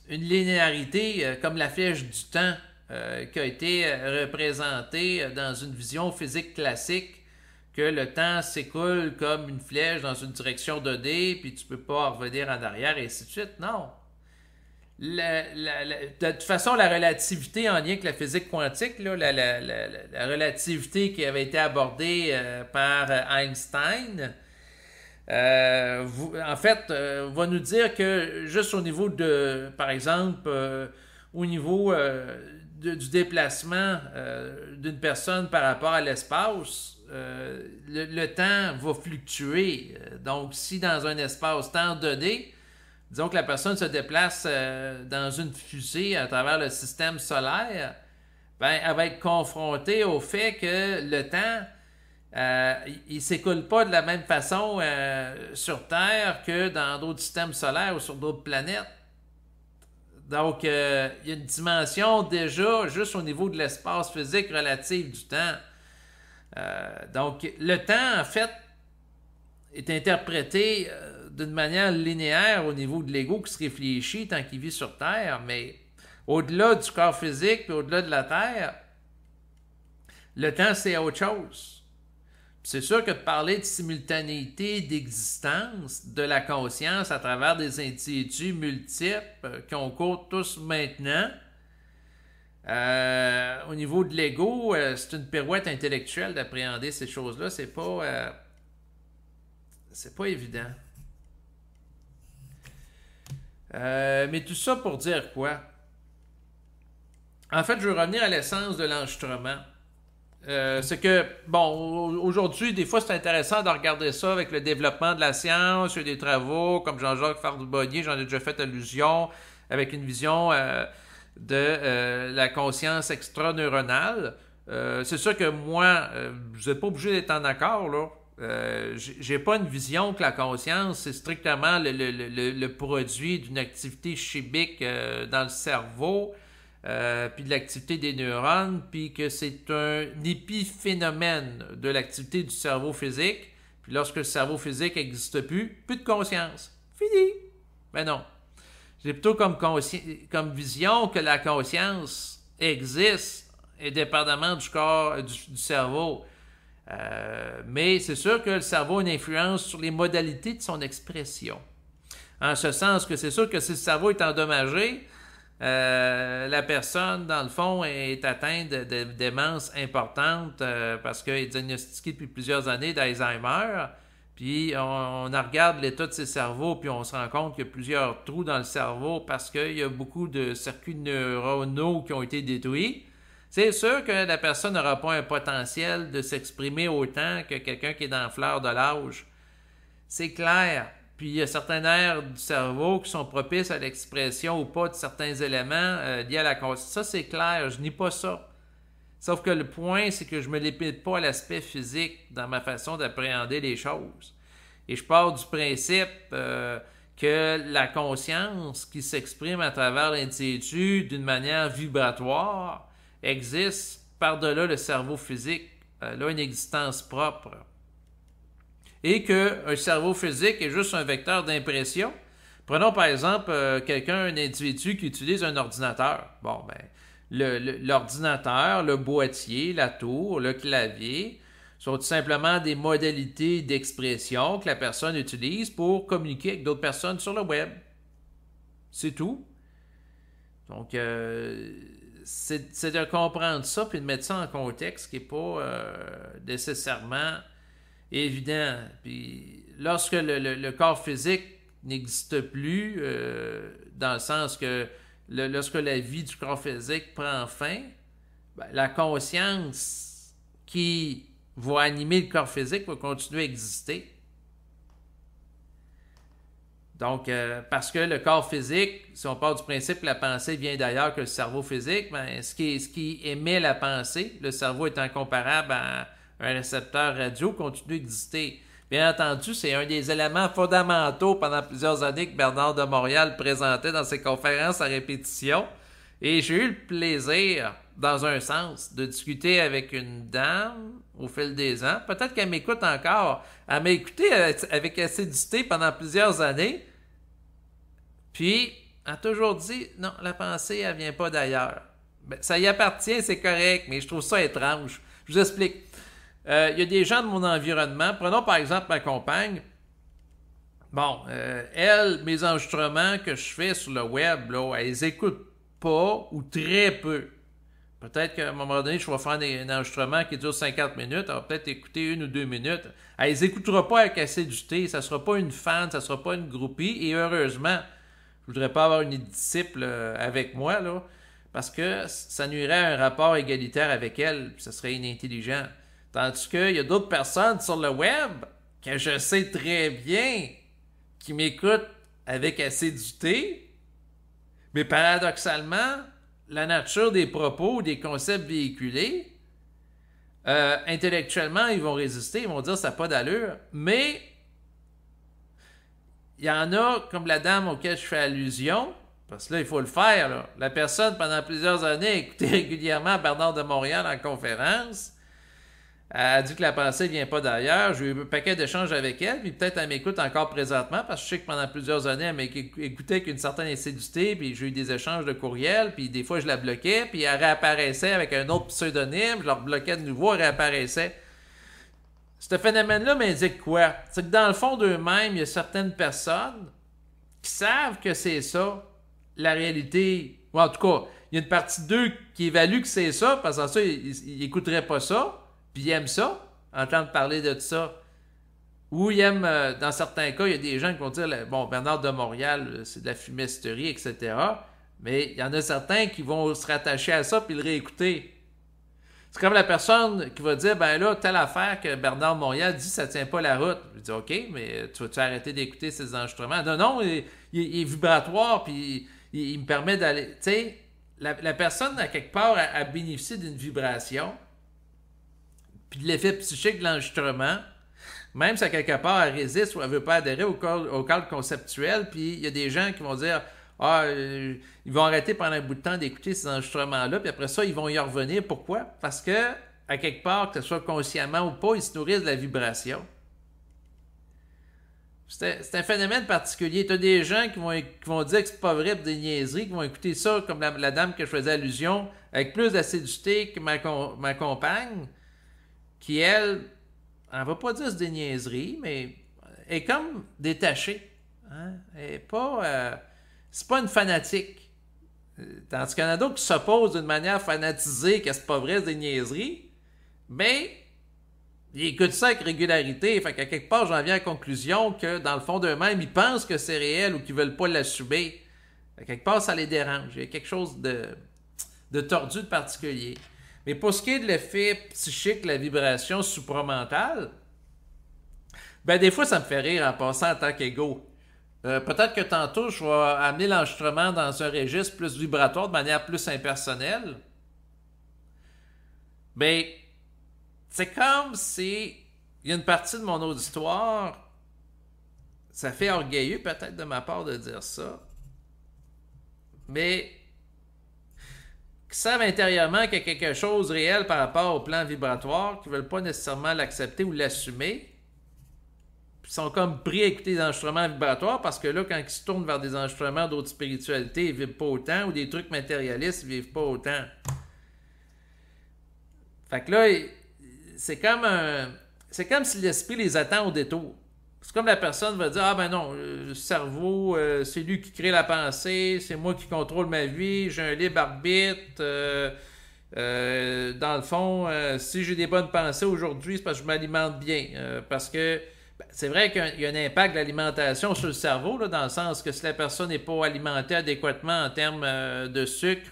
linéarité comme la flèche du temps qui a été représentée dans une vision physique classique, que le temps s'écoule comme une flèche dans une direction donnée, puis tu ne peux pas revenir en arrière, et ainsi de suite. Non. De toute façon, la relativité en lien avec la physique quantique, là, la relativité qui avait été abordée par Einstein, en fait, va nous dire que juste au niveau de, par exemple, au niveau du déplacement d'une personne par rapport à l'espace, le temps va fluctuer. Donc, si dans un espace-temps donné, disons que la personne se déplace dans une fusée à travers le système solaire, ben, elle va être confrontée au fait que le temps, il ne s'écoule pas de la même façon sur Terre que dans d'autres systèmes solaires ou sur d'autres planètes. Donc, il y a une dimension déjà juste au niveau de l'espace physique relatif du temps. Donc, le temps, en fait, est interprété d'une manière linéaire au niveau de l'ego qui se réfléchit tant qu'il vit sur Terre, mais au-delà du corps physique et au-delà de la Terre, le temps, c'est autre chose. C'est sûr que de parler de simultanéité d'existence de la conscience à travers des individus multiples qui ont cours tous maintenant, au niveau de l'ego, c'est une pirouette intellectuelle d'appréhender ces choses-là. C'est pas évident. Mais tout ça pour dire quoi? En fait, je veux revenir à l'essence de l'enregistrement. C'est que, bon, aujourd'hui, des fois, c'est intéressant de regarder ça avec le développement de la science. Il y a des travaux comme Jean-Jacques Farbonnier, j'en ai déjà fait allusion, avec une vision de la conscience extraneuronale. C'est sûr que moi, vous n'êtes pas obligé d'être en accord, là. J'ai pas une vision que la conscience, c'est strictement le produit d'une activité chimique dans le cerveau, puis de l'activité des neurones, puis que c'est un épiphénomène de l'activité du cerveau physique. Puis lorsque le cerveau physique n'existe plus, plus de conscience. Fini! Ben non. J'ai plutôt comme vision que la conscience existe, indépendamment du corps, du cerveau. Mais c'est sûr que le cerveau a une influence sur les modalités de son expression. En ce sens que c'est sûr que si le cerveau est endommagé, la personne, dans le fond, est atteinte de démence importante parce qu'elle est diagnostiquée depuis plusieurs années d'Alzheimer. Puis on regarde l'état de ses cerveaux, puis on se rend compte qu'il y a plusieurs trous dans le cerveau parce qu'il y a beaucoup de circuits neuronaux qui ont été détruits. C'est sûr que la personne n'aura pas un potentiel de s'exprimer autant que quelqu'un qui est dans la fleur de l'âge. C'est clair. Puis il y a certaines aires du cerveau qui sont propices à l'expression ou pas de certains éléments liés à la conscience. Ça, c'est clair. Je nie pas ça. Sauf que le point, c'est que je ne me limite pas à l'aspect physique dans ma façon d'appréhender les choses. Et je pars du principe que la conscience qui s'exprime à travers l'individu d'une manière vibratoire existe par-delà le cerveau physique, a une existence propre. Et qu'un cerveau physique est juste un vecteur d'impression. Prenons par exemple un individu qui utilise un ordinateur. Bon, ben, l'ordinateur, le boîtier, la tour, le clavier sont tout simplement des modalités d'expression que la personne utilise pour communiquer avec d'autres personnes sur le web. C'est tout. Donc, c'est de comprendre ça puis de mettre ça en contexte qui n'est pas nécessairement évident. Puis, lorsque le corps physique n'existe plus, dans le sens que lorsque la vie du corps physique prend fin, ben, la conscience qui va animer le corps physique, va continuer à exister. Donc, parce que le corps physique, si on part du principe que la pensée vient d'ailleurs que le cerveau physique, ben, ce qui émet la pensée, le cerveau étant comparable à un récepteur radio, continue d'exister. Bien entendu, c'est un des éléments fondamentaux pendant plusieurs années que Bernard de Montréal présentait dans ses conférences à répétition. Et j'ai eu le plaisir, dans un sens, de discuter avec une dame au fil des ans. Peut-être qu'elle m'écoute encore. Elle m'a écouté avec assiduité pendant plusieurs années. Puis, elle a toujours dit, non, la pensée, elle vient pas d'ailleurs. Ben, ça y appartient, c'est correct, mais je trouve ça étrange. Je vous explique. Il y a des gens de mon environnement. Prenons par exemple ma compagne. Bon, elle, mes enregistrements que je fais sur le web, là, elle les écoute pas ou très peu. Peut-être qu'à un moment donné, je vais faire un enregistrement qui dure 50 minutes. Elle va peut-être écouter 1 ou 2 minutes. Elle les écoutera pas avec assiduité. Ça sera pas une fan, ça sera pas une groupie. Et heureusement, je voudrais pas avoir une disciple avec moi, là, parce que ça nuirait à un rapport égalitaire avec elle, puis ça serait inintelligent. Tandis qu'il y a d'autres personnes sur le web que je sais très bien qui m'écoutent avec assiduité, mais paradoxalement, la nature des propos ou des concepts véhiculés, intellectuellement, ils vont résister, ils vont dire ça n'a pas d'allure, mais il y en a, comme la dame auquel je fais allusion, parce que là, il faut le faire, là. La personne, pendant plusieurs années, a écouté régulièrement Bernard de Montréal en conférence. Elle a dit que la pensée ne vient pas d'ailleurs. J'ai eu un paquet d'échanges avec elle, puis peut-être elle m'écoute encore présentement, parce que je sais que pendant plusieurs années, elle m'écoutait avec une certaine assiduité, puis j'ai eu des échanges de courriels, puis des fois, je la bloquais, puis elle réapparaissait avec un autre pseudonyme, je la rebloquais de nouveau, elle réapparaissait. Ce phénomène-là m'indique quoi? C'est que dans le fond d'eux-mêmes, il y a certaines personnes qui savent que c'est ça, la réalité. Ou en tout cas, il y a une partie d'eux qui évalue que c'est ça, parce que ça, ils n'écouteraient pas ça, puis ils aiment ça, entendre parler de ça. Ou ils aiment, dans certains cas, il y a des gens qui vont dire, bon, Bernard de Montréal, c'est de la fumisterie, etc. Mais il y en a certains qui vont se rattacher à ça puis le réécouter. C'est comme la personne qui va dire, ben là, telle affaire que Bernard de Montréal dit, ça tient pas la route. Je dis, OK, mais tu vas-tu arrêter d'écouter ces enregistrements? Non, non, il est vibratoire, puis il me permet d'aller... Tu sais, la personne, à quelque part, a bénéficié d'une vibration, puis de l'effet psychique de l'enregistrement, même si à quelque part, elle résiste ou elle ne veut pas adhérer au cadre conceptuel, puis il y a des gens qui vont dire... ils vont arrêter pendant un bout de temps d'écouter ces enregistrements-là, puis après ça, ils vont y revenir. Pourquoi? Parce que, à quelque part, que ce soit consciemment ou pas, ils se nourrissent de la vibration. C'est un phénomène particulier. Tu as des gens qui vont dire que c'est pas vrai, des niaiseries, qui vont écouter ça, comme la dame que je faisais allusion, avec plus d'assiduité que ma compagne, qui, elle va pas dire des niaiseries, mais est comme détachée. Hein? Elle n'est pas... c'est pas une fanatique. Tandis qu'il y en a d'autres qui s'opposent d'une manière fanatisée, que c'est pas vrai, c'est des niaiseries, mais ils écoutent ça avec régularité. Fait qu'à quelque part, j'en viens à la conclusion que, dans le fond d'eux-mêmes, ils pensent que c'est réel ou qu'ils veulent pas l'assumer. À quelque part, ça les dérange. Il y a quelque chose de tordu, de particulier. Mais pour ce qui est de l'effet psychique, la vibration supramentale, ben des fois, ça me fait rire en passant en tant qu'égo. Peut-être que tantôt, je vais amener l'enregistrement dans un registre plus vibratoire, de manière plus impersonnelle. Mais c'est comme si il y a une partie de mon auditoire, ça fait orgueilleux peut-être de ma part de dire ça, mais qui savent intérieurement qu'il y a quelque chose de réel par rapport au plan vibratoire, qui ne veulent pas nécessairement l'accepter ou l'assumer. Ils sont comme pris à écouter des enregistrements vibratoires parce que là, quand ils se tournent vers des enregistrements d'autres spiritualités, ils ne vivent pas autant, ou des trucs matérialistes, ils ne vivent pas autant. Fait que là, c'est comme si l'esprit les attend au détour. C'est comme la personne va dire, ah ben non, le cerveau, c'est lui qui crée la pensée, c'est moi qui contrôle ma vie, j'ai un libre arbitre, dans le fond, si j'ai des bonnes pensées aujourd'hui, c'est parce que je m'alimente bien, parce que c'est vrai qu'il y a un impact de l'alimentation sur le cerveau, là, dans le sens que si la personne n'est pas alimentée adéquatement en termes de sucre,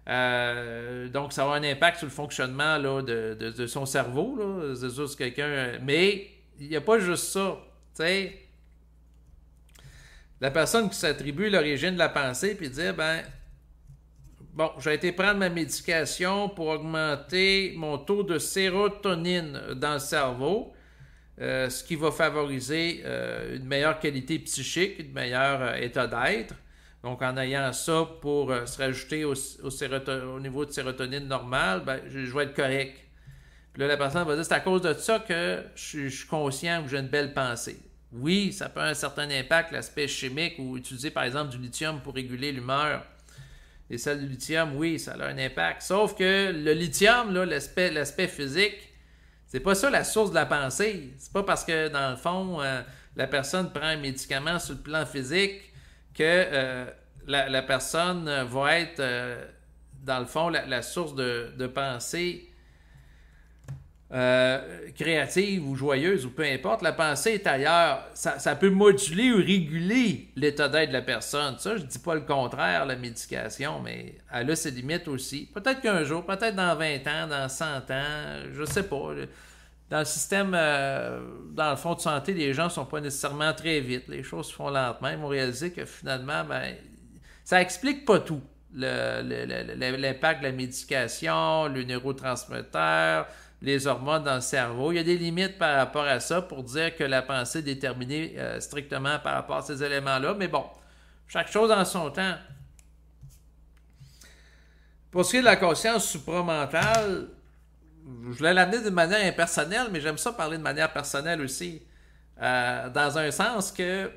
Donc, ça va avoir un impact sur le fonctionnement là, de son cerveau. Là. C'est sûr, c'est quelqu'un. Mais il n'y a pas juste ça. Tu sais, la personne qui s'attribue l'origine de la pensée, puis dire, ben, bon, j'ai été prendre ma médication pour augmenter mon taux de sérotonine dans le cerveau, ce qui va favoriser une meilleure qualité psychique, un meilleur état d'être. Donc, en ayant ça pour se rajouter au niveau de sérotonine normale, ben, je vais être correct. Puis là, la personne va dire, c'est à cause de ça que je suis conscient que j'ai une belle pensée. Oui, ça peut avoir un certain impact, l'aspect chimique, ou utiliser par exemple du lithium pour réguler l'humeur. Les sels de lithium, oui, ça a un impact. Sauf que le lithium, l'aspect physique, c'est pas ça la source de la pensée. C'est pas parce que, dans le fond, la personne prend un médicament sur le plan physique que la personne va être, dans le fond, la source de pensée créative ou joyeuse ou peu importe. La pensée est ailleurs. Ça peut moduler ou réguler l'état d'être de la personne. Ça, je dis pas le contraire, la médication, mais elle a ses limites aussi. Peut-être qu'un jour, peut-être dans 20 ans, dans 100 ans, je sais pas. Dans le système, dans le fond de santé, les gens ne sont pas nécessairement très vite. Les choses se font lentement. Ils vont réaliser que finalement, ben, ça explique pas tout. L'impact de la médication, le neurotransmetteur, les hormones dans le cerveau. Il y a des limites par rapport à ça pour dire que la pensée est déterminée strictement par rapport à ces éléments-là. Mais bon, chaque chose en son temps. Pour ce qui est de la conscience supramentale, je voulais l'amener d'une manière impersonnelle, mais j'aime ça parler de manière personnelle aussi. Dans un sens que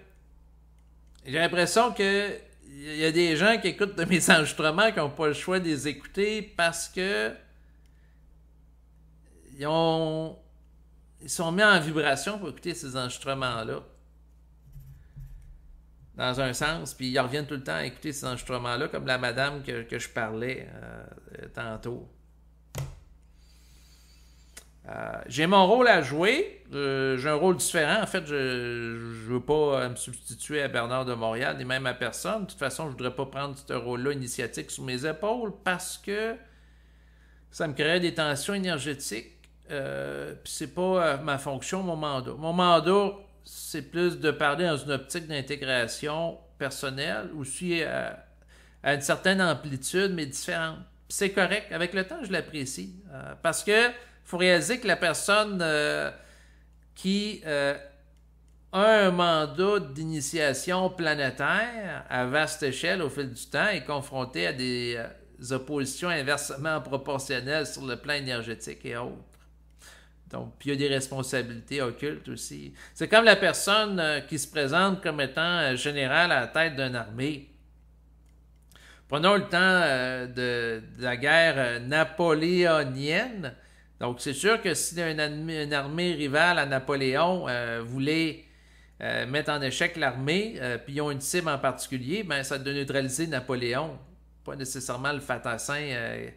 j'ai l'impression que il y a des gens qui écoutent de mes enregistrements qui n'ont pas le choix de les écouter parce que ils sont mis en vibration pour écouter ces enregistrements-là. Dans un sens, puis ils reviennent tout le temps à écouter ces enregistrements-là, comme la madame que je parlais tantôt. J'ai mon rôle à jouer. J'ai un rôle différent. En fait, je ne veux pas me substituer à Bernard de Montréal, ni même à personne. De toute façon, je ne voudrais pas prendre ce rôle-là initiatique sur mes épaules parce que ça me créerait des tensions énergétiques. Puis c'est pas ma fonction, mon mandat. Mon mandat, c'est plus de parler dans une optique d'intégration personnelle, aussi à une certaine amplitude, mais différente. Puis c'est correct. Avec le temps, je l'apprécie. Parce que faut réaliser que la personne qui a un mandat d'initiation planétaire à vaste échelle au fil du temps est confrontée à des oppositions inversement proportionnelles sur le plan énergétique et autres. Donc, puis il y a des responsabilités occultes aussi. C'est comme la personne qui se présente comme étant général à la tête d'une armée. Prenons le temps de la guerre napoléonienne. Donc, c'est sûr que si une armée rivale à Napoléon voulait mettre en échec l'armée, puis ils ont une cible en particulier, ben ça doit neutraliser Napoléon, pas nécessairement le fantassin.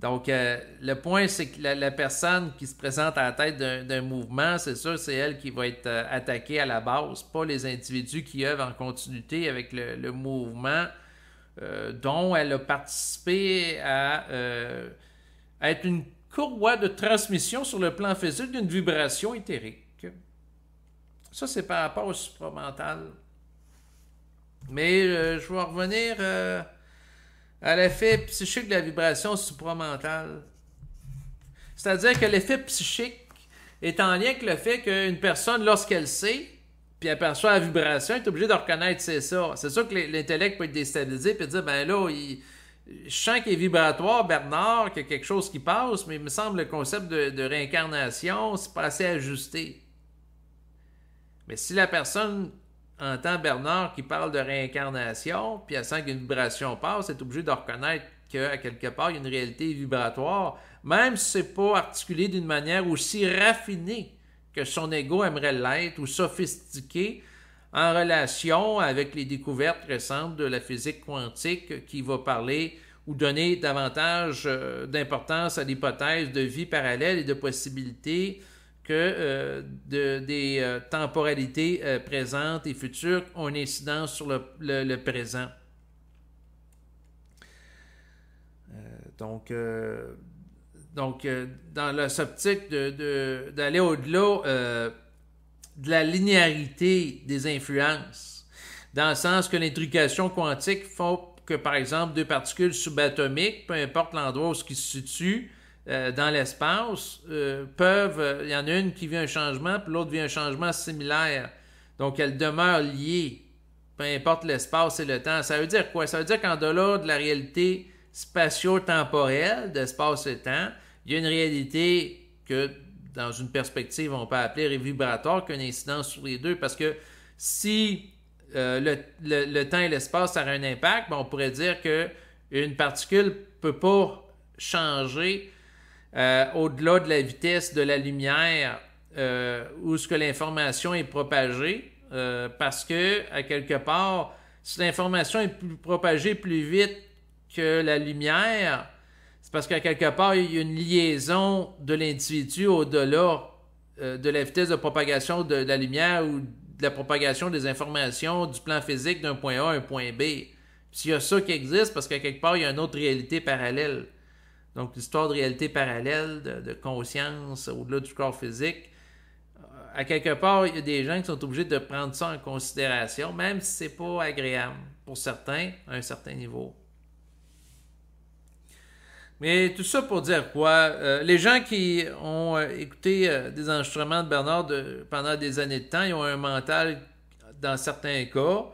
Donc, le point, c'est que la personne qui se présente à la tête d'un mouvement, c'est sûr, c'est elle qui va être attaquée à la base, pas les individus qui œuvrent en continuité avec le mouvement dont elle a participé à être une courroie de transmission sur le plan physique d'une vibration éthérique. Ça, c'est par rapport au supramental. Mais je vais revenir à l'effet psychique de la vibration supramentale. C'est-à-dire que l'effet psychique est en lien avec le fait qu'une personne, lorsqu'elle sait, puis elle perçoit la vibration, elle est obligée de reconnaître c'est ça. C'est sûr que l'intellect peut être déstabilisé et dire, ben là, je sens qu'il est vibratoire, Bernard, qu'il y a quelque chose qui passe, mais il me semble le concept de réincarnation, c'est pas assez ajusté. Mais si la personne entend Bernard qui parle de réincarnation, puis elle sent qu'une vibration passe, elle est obligée de reconnaître qu'à quelque part, il y a une réalité vibratoire, même si c'est pas articulé d'une manière aussi raffinée que son ego aimerait l'être, ou sophistiqué, en relation avec les découvertes récentes de la physique quantique qui va parler ou donner davantage d'importance à l'hypothèse de vie parallèle et de possibilités que des temporalités présentes et futures ont une incidence sur le présent. Donc, dans la optique d'aller au-delà de la linéarité des influences, dans le sens que l'intrication quantique fait que, par exemple, deux particules subatomiques, peu importe l'endroit où ils se situent dans l'espace, il y en a une qui vit un changement, puis l'autre vit un changement similaire. Donc, elles demeurent liées, peu importe l'espace et le temps. Ça veut dire quoi? Ça veut dire qu'en delà de la réalité spatio-temporelle d'espace et temps, il y a une réalité que, dans une perspective, on peut appeler vibratoire, qui a une incidence sur les deux, parce que si le temps et l'espace ça a un impact, on pourrait dire qu'une particule ne peut pas changer au-delà de la vitesse de la lumière où ce que l'information est propagée, parce que, à quelque part, si l'information est propagée plus vite que la lumière, c'est parce qu'à quelque part, il y a une liaison de l'individu au-delà de la vitesse de propagation de la lumière ou de la propagation des informations du plan physique d'un point A à un point B. S'il y a ça qui existe, parce qu'à quelque part, il y a une autre réalité parallèle. Donc, l'histoire de réalité parallèle, de conscience au-delà du corps physique, à quelque part, il y a des gens qui sont obligés de prendre ça en considération, même si c'est pas agréable pour certains, à un certain niveau. Mais tout ça pour dire quoi? Les gens qui ont écouté des enregistrements de Bernard pendant des années de temps, ils ont un mental, dans certains cas,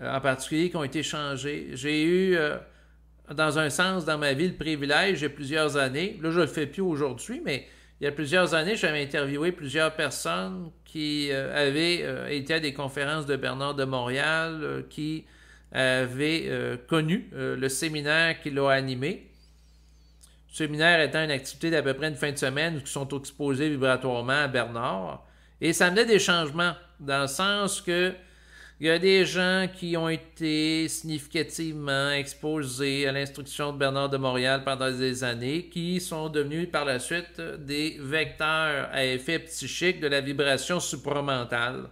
en particulier, qui ont été changés. J'ai eu, dans un sens, dans ma vie, le privilège, il y a plusieurs années, là je ne le fais plus aujourd'hui, mais il y a plusieurs années, j'avais interviewé plusieurs personnes qui avaient été à des conférences de Bernard de Montréal, qui avaient connu le séminaire qu'il a animé. Le séminaire étant une activité d'à peu près une fin de semaine où ils sont exposés vibratoirement à Bernard. Et ça amenait des changements, dans le sens que il y a des gens qui ont été significativement exposés à l'instruction de Bernard de Montréal pendant des années, qui sont devenus par la suite des vecteurs à effet psychique de la vibration supramentale.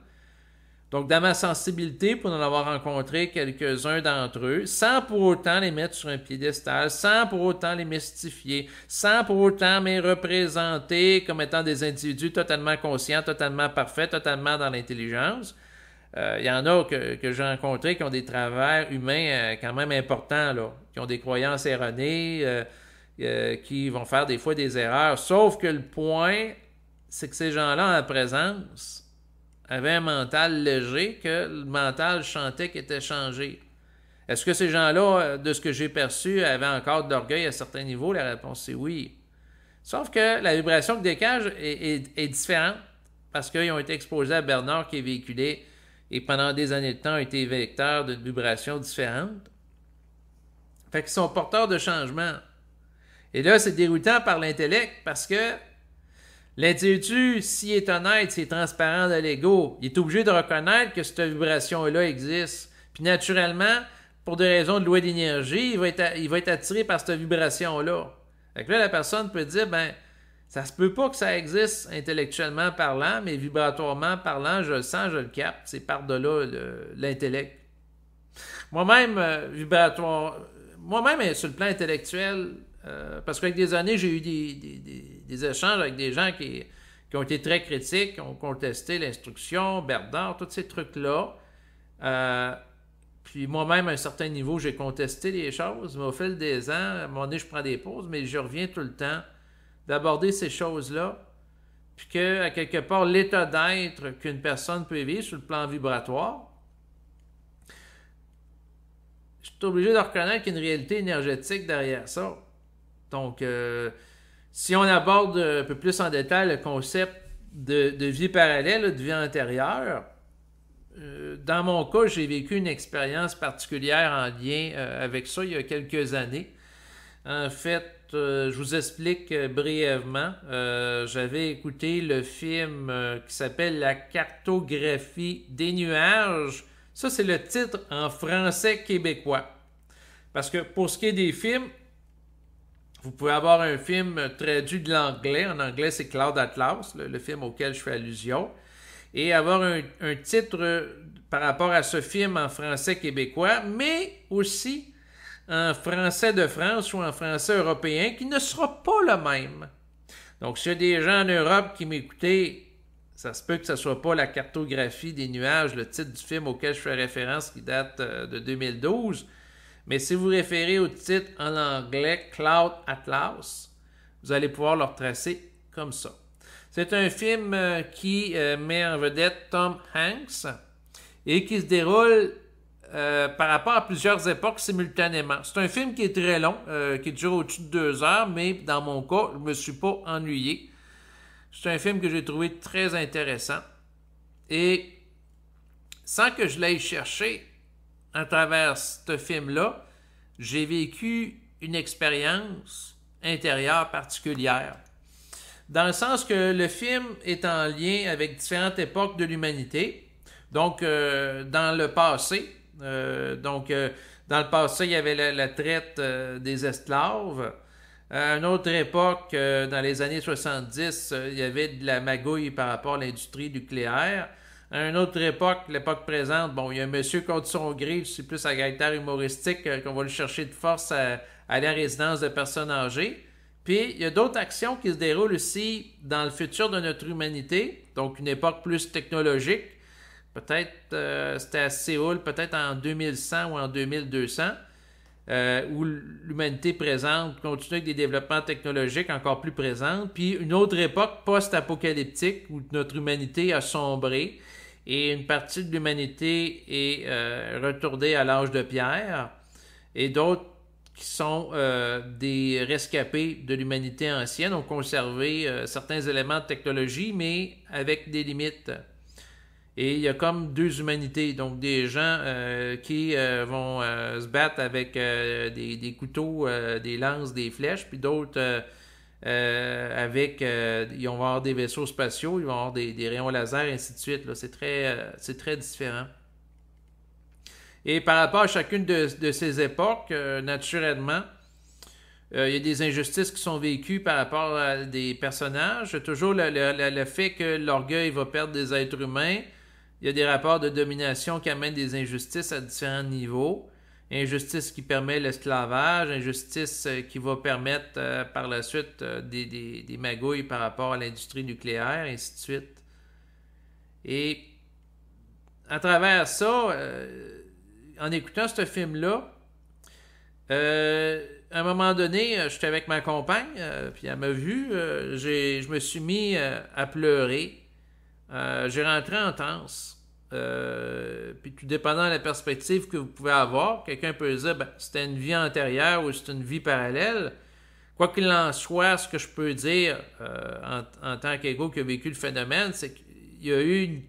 Donc, dans ma sensibilité, pour en avoir rencontré quelques-uns d'entre eux, sans pour autant les mettre sur un piédestal, sans pour autant les mystifier, sans pour autant me représenter comme étant des individus totalement conscients, totalement parfaits, totalement dans l'intelligence. Il y en a que j'ai rencontrés qui ont des travers humains quand même importants, là, qui ont des croyances erronées, qui vont faire des fois des erreurs. Sauf que le point, c'est que ces gens-là, en présence, avaient un mental léger, que le mental chantait qui était changé. Est-ce que ces gens-là, de ce que j'ai perçu, avaient encore de l'orgueil à certains niveaux? La réponse c'est oui. Sauf que la vibration qu'ils dégagent est différente, parce qu'ils ont été exposés à Bernard qui est véhiculé et pendant des années de temps ont été vecteurs de vibrations différentes. Fait qu'ils sont porteurs de changement. Et là, c'est déroutant par l'intellect parce que l'individu, s'il est honnête, s'il est transparent de l'ego, il est obligé de reconnaître que cette vibration-là existe. Puis naturellement, pour des raisons de loi d'énergie, il va être attiré par cette vibration-là. Fait que là, la personne peut dire, ben, ça se peut pas que ça existe intellectuellement parlant, mais vibratoirement parlant, je le sens, je le capte. C'est par-delà l'intellect. Moi-même, moi-même, sur le plan intellectuel, parce qu'avec des années, j'ai eu des échanges avec des gens qui ont été très critiques, qui ont contesté l'instruction, Bernard, tous ces trucs-là. Puis moi-même, à un certain niveau, j'ai contesté les choses, mais au fil des ans, à un moment donné, je prends des pauses, mais je reviens tout le temps d'aborder ces choses-là, puis qu'à quelque part, l'état d'être qu'une personne peut vivre sur le plan vibratoire, je suis obligé de reconnaître qu'il y a une réalité énergétique derrière ça. Donc, si on aborde un peu plus en détail le concept de vie parallèle, de vie antérieure, dans mon cas, j'ai vécu une expérience particulière en lien avec ça il y a quelques années. En fait, je vous explique brièvement. J'avais écouté le film qui s'appelle La cartographie des nuages. Ça, c'est le titre en français québécois. Parce que pour ce qui est des films, vous pouvez avoir un film traduit de l'anglais. En anglais, c'est Cloud Atlas, le film auquel je fais allusion. Et avoir un titre par rapport à ce film en français québécois, mais aussi en français de France ou en français européen qui ne sera pas le même. Donc, s'il y a des gens en Europe qui m'écoutaient, ça se peut que ce ne soit pas la cartographie des nuages, le titre du film auquel je fais référence qui date de 2012. Mais si vous référez au titre en anglais Cloud Atlas, vous allez pouvoir le retracer comme ça. C'est un film qui met en vedette Tom Hanks et qui se déroule par rapport à plusieurs époques simultanément. C'est un film qui est très long, qui dure au-dessus de 2 heures, mais dans mon cas, je ne me suis pas ennuyé. C'est un film que j'ai trouvé très intéressant. Et sans que je l'aille chercher à travers ce film-là, j'ai vécu une expérience intérieure particulière. Dans le sens que le film est en lien avec différentes époques de l'humanité. Donc, dans le passé, dans le passé, il y avait la traite des esclaves. À une autre époque, dans les années 70, il y avait de la magouille par rapport à l'industrie nucléaire. À une autre époque, l'époque présente, bon, il y a un monsieur contre son gré, c'est plus à caractère humoristique qu'on va le chercher de force à aller en résidence de personnes âgées. Puis, il y a d'autres actions qui se déroulent aussi dans le futur de notre humanité, donc une époque plus technologique. Peut-être c'était à Séoul, peut-être en 2100 ou en 2200, où l'humanité présente continue avec des développements technologiques encore plus présents. Puis une autre époque post-apocalyptique où notre humanité a sombré et une partie de l'humanité est retournée à l'âge de pierre et d'autres qui sont des rescapés de l'humanité ancienne ont conservé certains éléments de technologie, mais avec des limites. Et il y a comme deux humanités, donc des gens qui vont se battre avec des couteaux, des lances, des flèches, puis d'autres ils vont avoir des vaisseaux spatiaux, ils vont avoir des rayons laser, et ainsi de suite. Là. C'est très différent. Et par rapport à chacune de ces époques, naturellement, il y a des injustices qui sont vécues par rapport à des personnages. Toujours le fait que l'orgueil va perdre des êtres humains. Il y a des rapports de domination qui amènent des injustices à différents niveaux. Injustice qui permet l'esclavage, injustice qui va permettre par la suite des magouilles par rapport à l'industrie nucléaire, et ainsi de suite. Et à travers ça, en écoutant ce film-là, à un moment donné, j'étais avec ma compagne, puis elle m'a vu, je me suis mis à pleurer. J'ai rentré en transe. Puis tout dépendant de la perspective que vous pouvez avoir, quelqu'un peut dire ben, c'était une vie antérieure ou c'est une vie parallèle. Quoi qu'il en soit, ce que je peux dire en tant qu'égo qui a vécu le phénomène, c'est qu'il y a eu une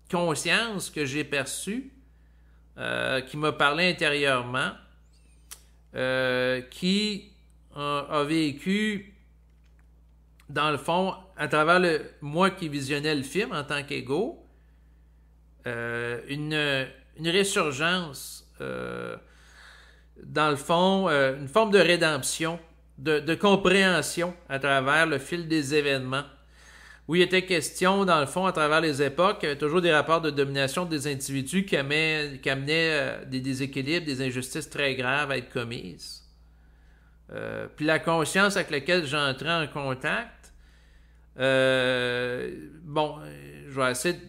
conscience que j'ai perçue qui m'a parlé intérieurement, qui a vécu dans le fond, à travers moi qui visionnais le film en tant qu'égo, une résurgence, dans le fond, une forme de rédemption, de compréhension à travers le fil des événements, où il était question, dans le fond, à travers les époques, il y avait toujours des rapports de domination des individus qui amenaient des déséquilibres, des injustices très graves à être commises. Puis la conscience avec laquelle j'entrais en contact, je vais essayer de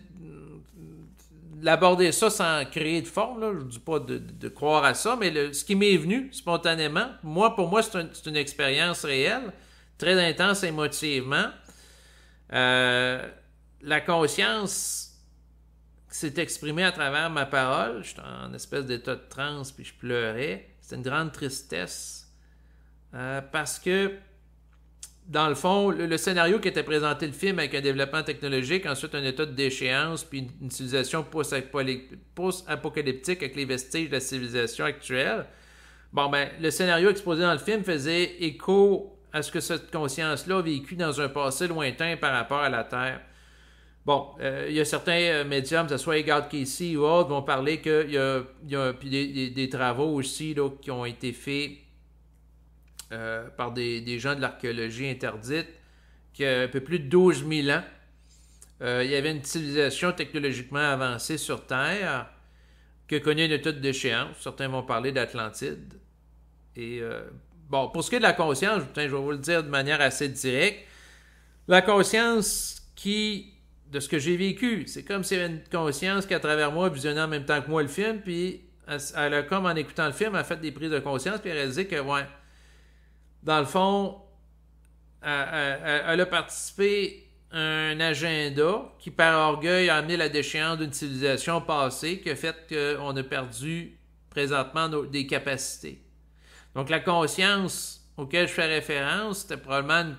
l'aborder ça sans créer de forme, là. Je ne dis pas de croire à ça, mais ce qui m'est venu spontanément, pour moi, c'est une expérience réelle, très intense émotivement. La conscience s'est exprimée à travers ma parole. J'étais en espèce d'état de transe, puis je pleurais. C'était une grande tristesse. Parce que dans le fond, le scénario qui était présenté le film avec un développement technologique, ensuite un état de déchéance, puis une civilisation post-apocalyptique avec les vestiges de la civilisation actuelle. Le scénario exposé dans le film faisait écho à ce que cette conscience-là a vécu dans un passé lointain par rapport à la Terre. Il y a certains médiums, que ce soit Edgar Cayce ou autres, vont parler qu'il y a des travaux aussi là, qui ont été faits par des gens de l'archéologie interdite, qui a un peu plus de 12 000 ans. Il y avait une civilisation technologiquement avancée sur Terre qui a connu une état de déchéance. Certains vont parler d'Atlantide. Et bon, pour ce qui est de la conscience, je vais vous le dire de manière assez directe, la conscience qui, de ce que j'ai vécu, c'est comme s'il y avait une conscience qui, à travers moi, visionnait en même temps que moi le film, puis elle a, comme en écoutant le film, elle a fait des prises de conscience, puis elle a réalisé que, ouais, dans le fond, elle a participé à un agenda qui, par orgueil, a amené la déchéance d'une civilisation passée, qui a fait qu'on a perdu présentement des capacités. Donc, la conscience auquel je fais référence, c'était probablement,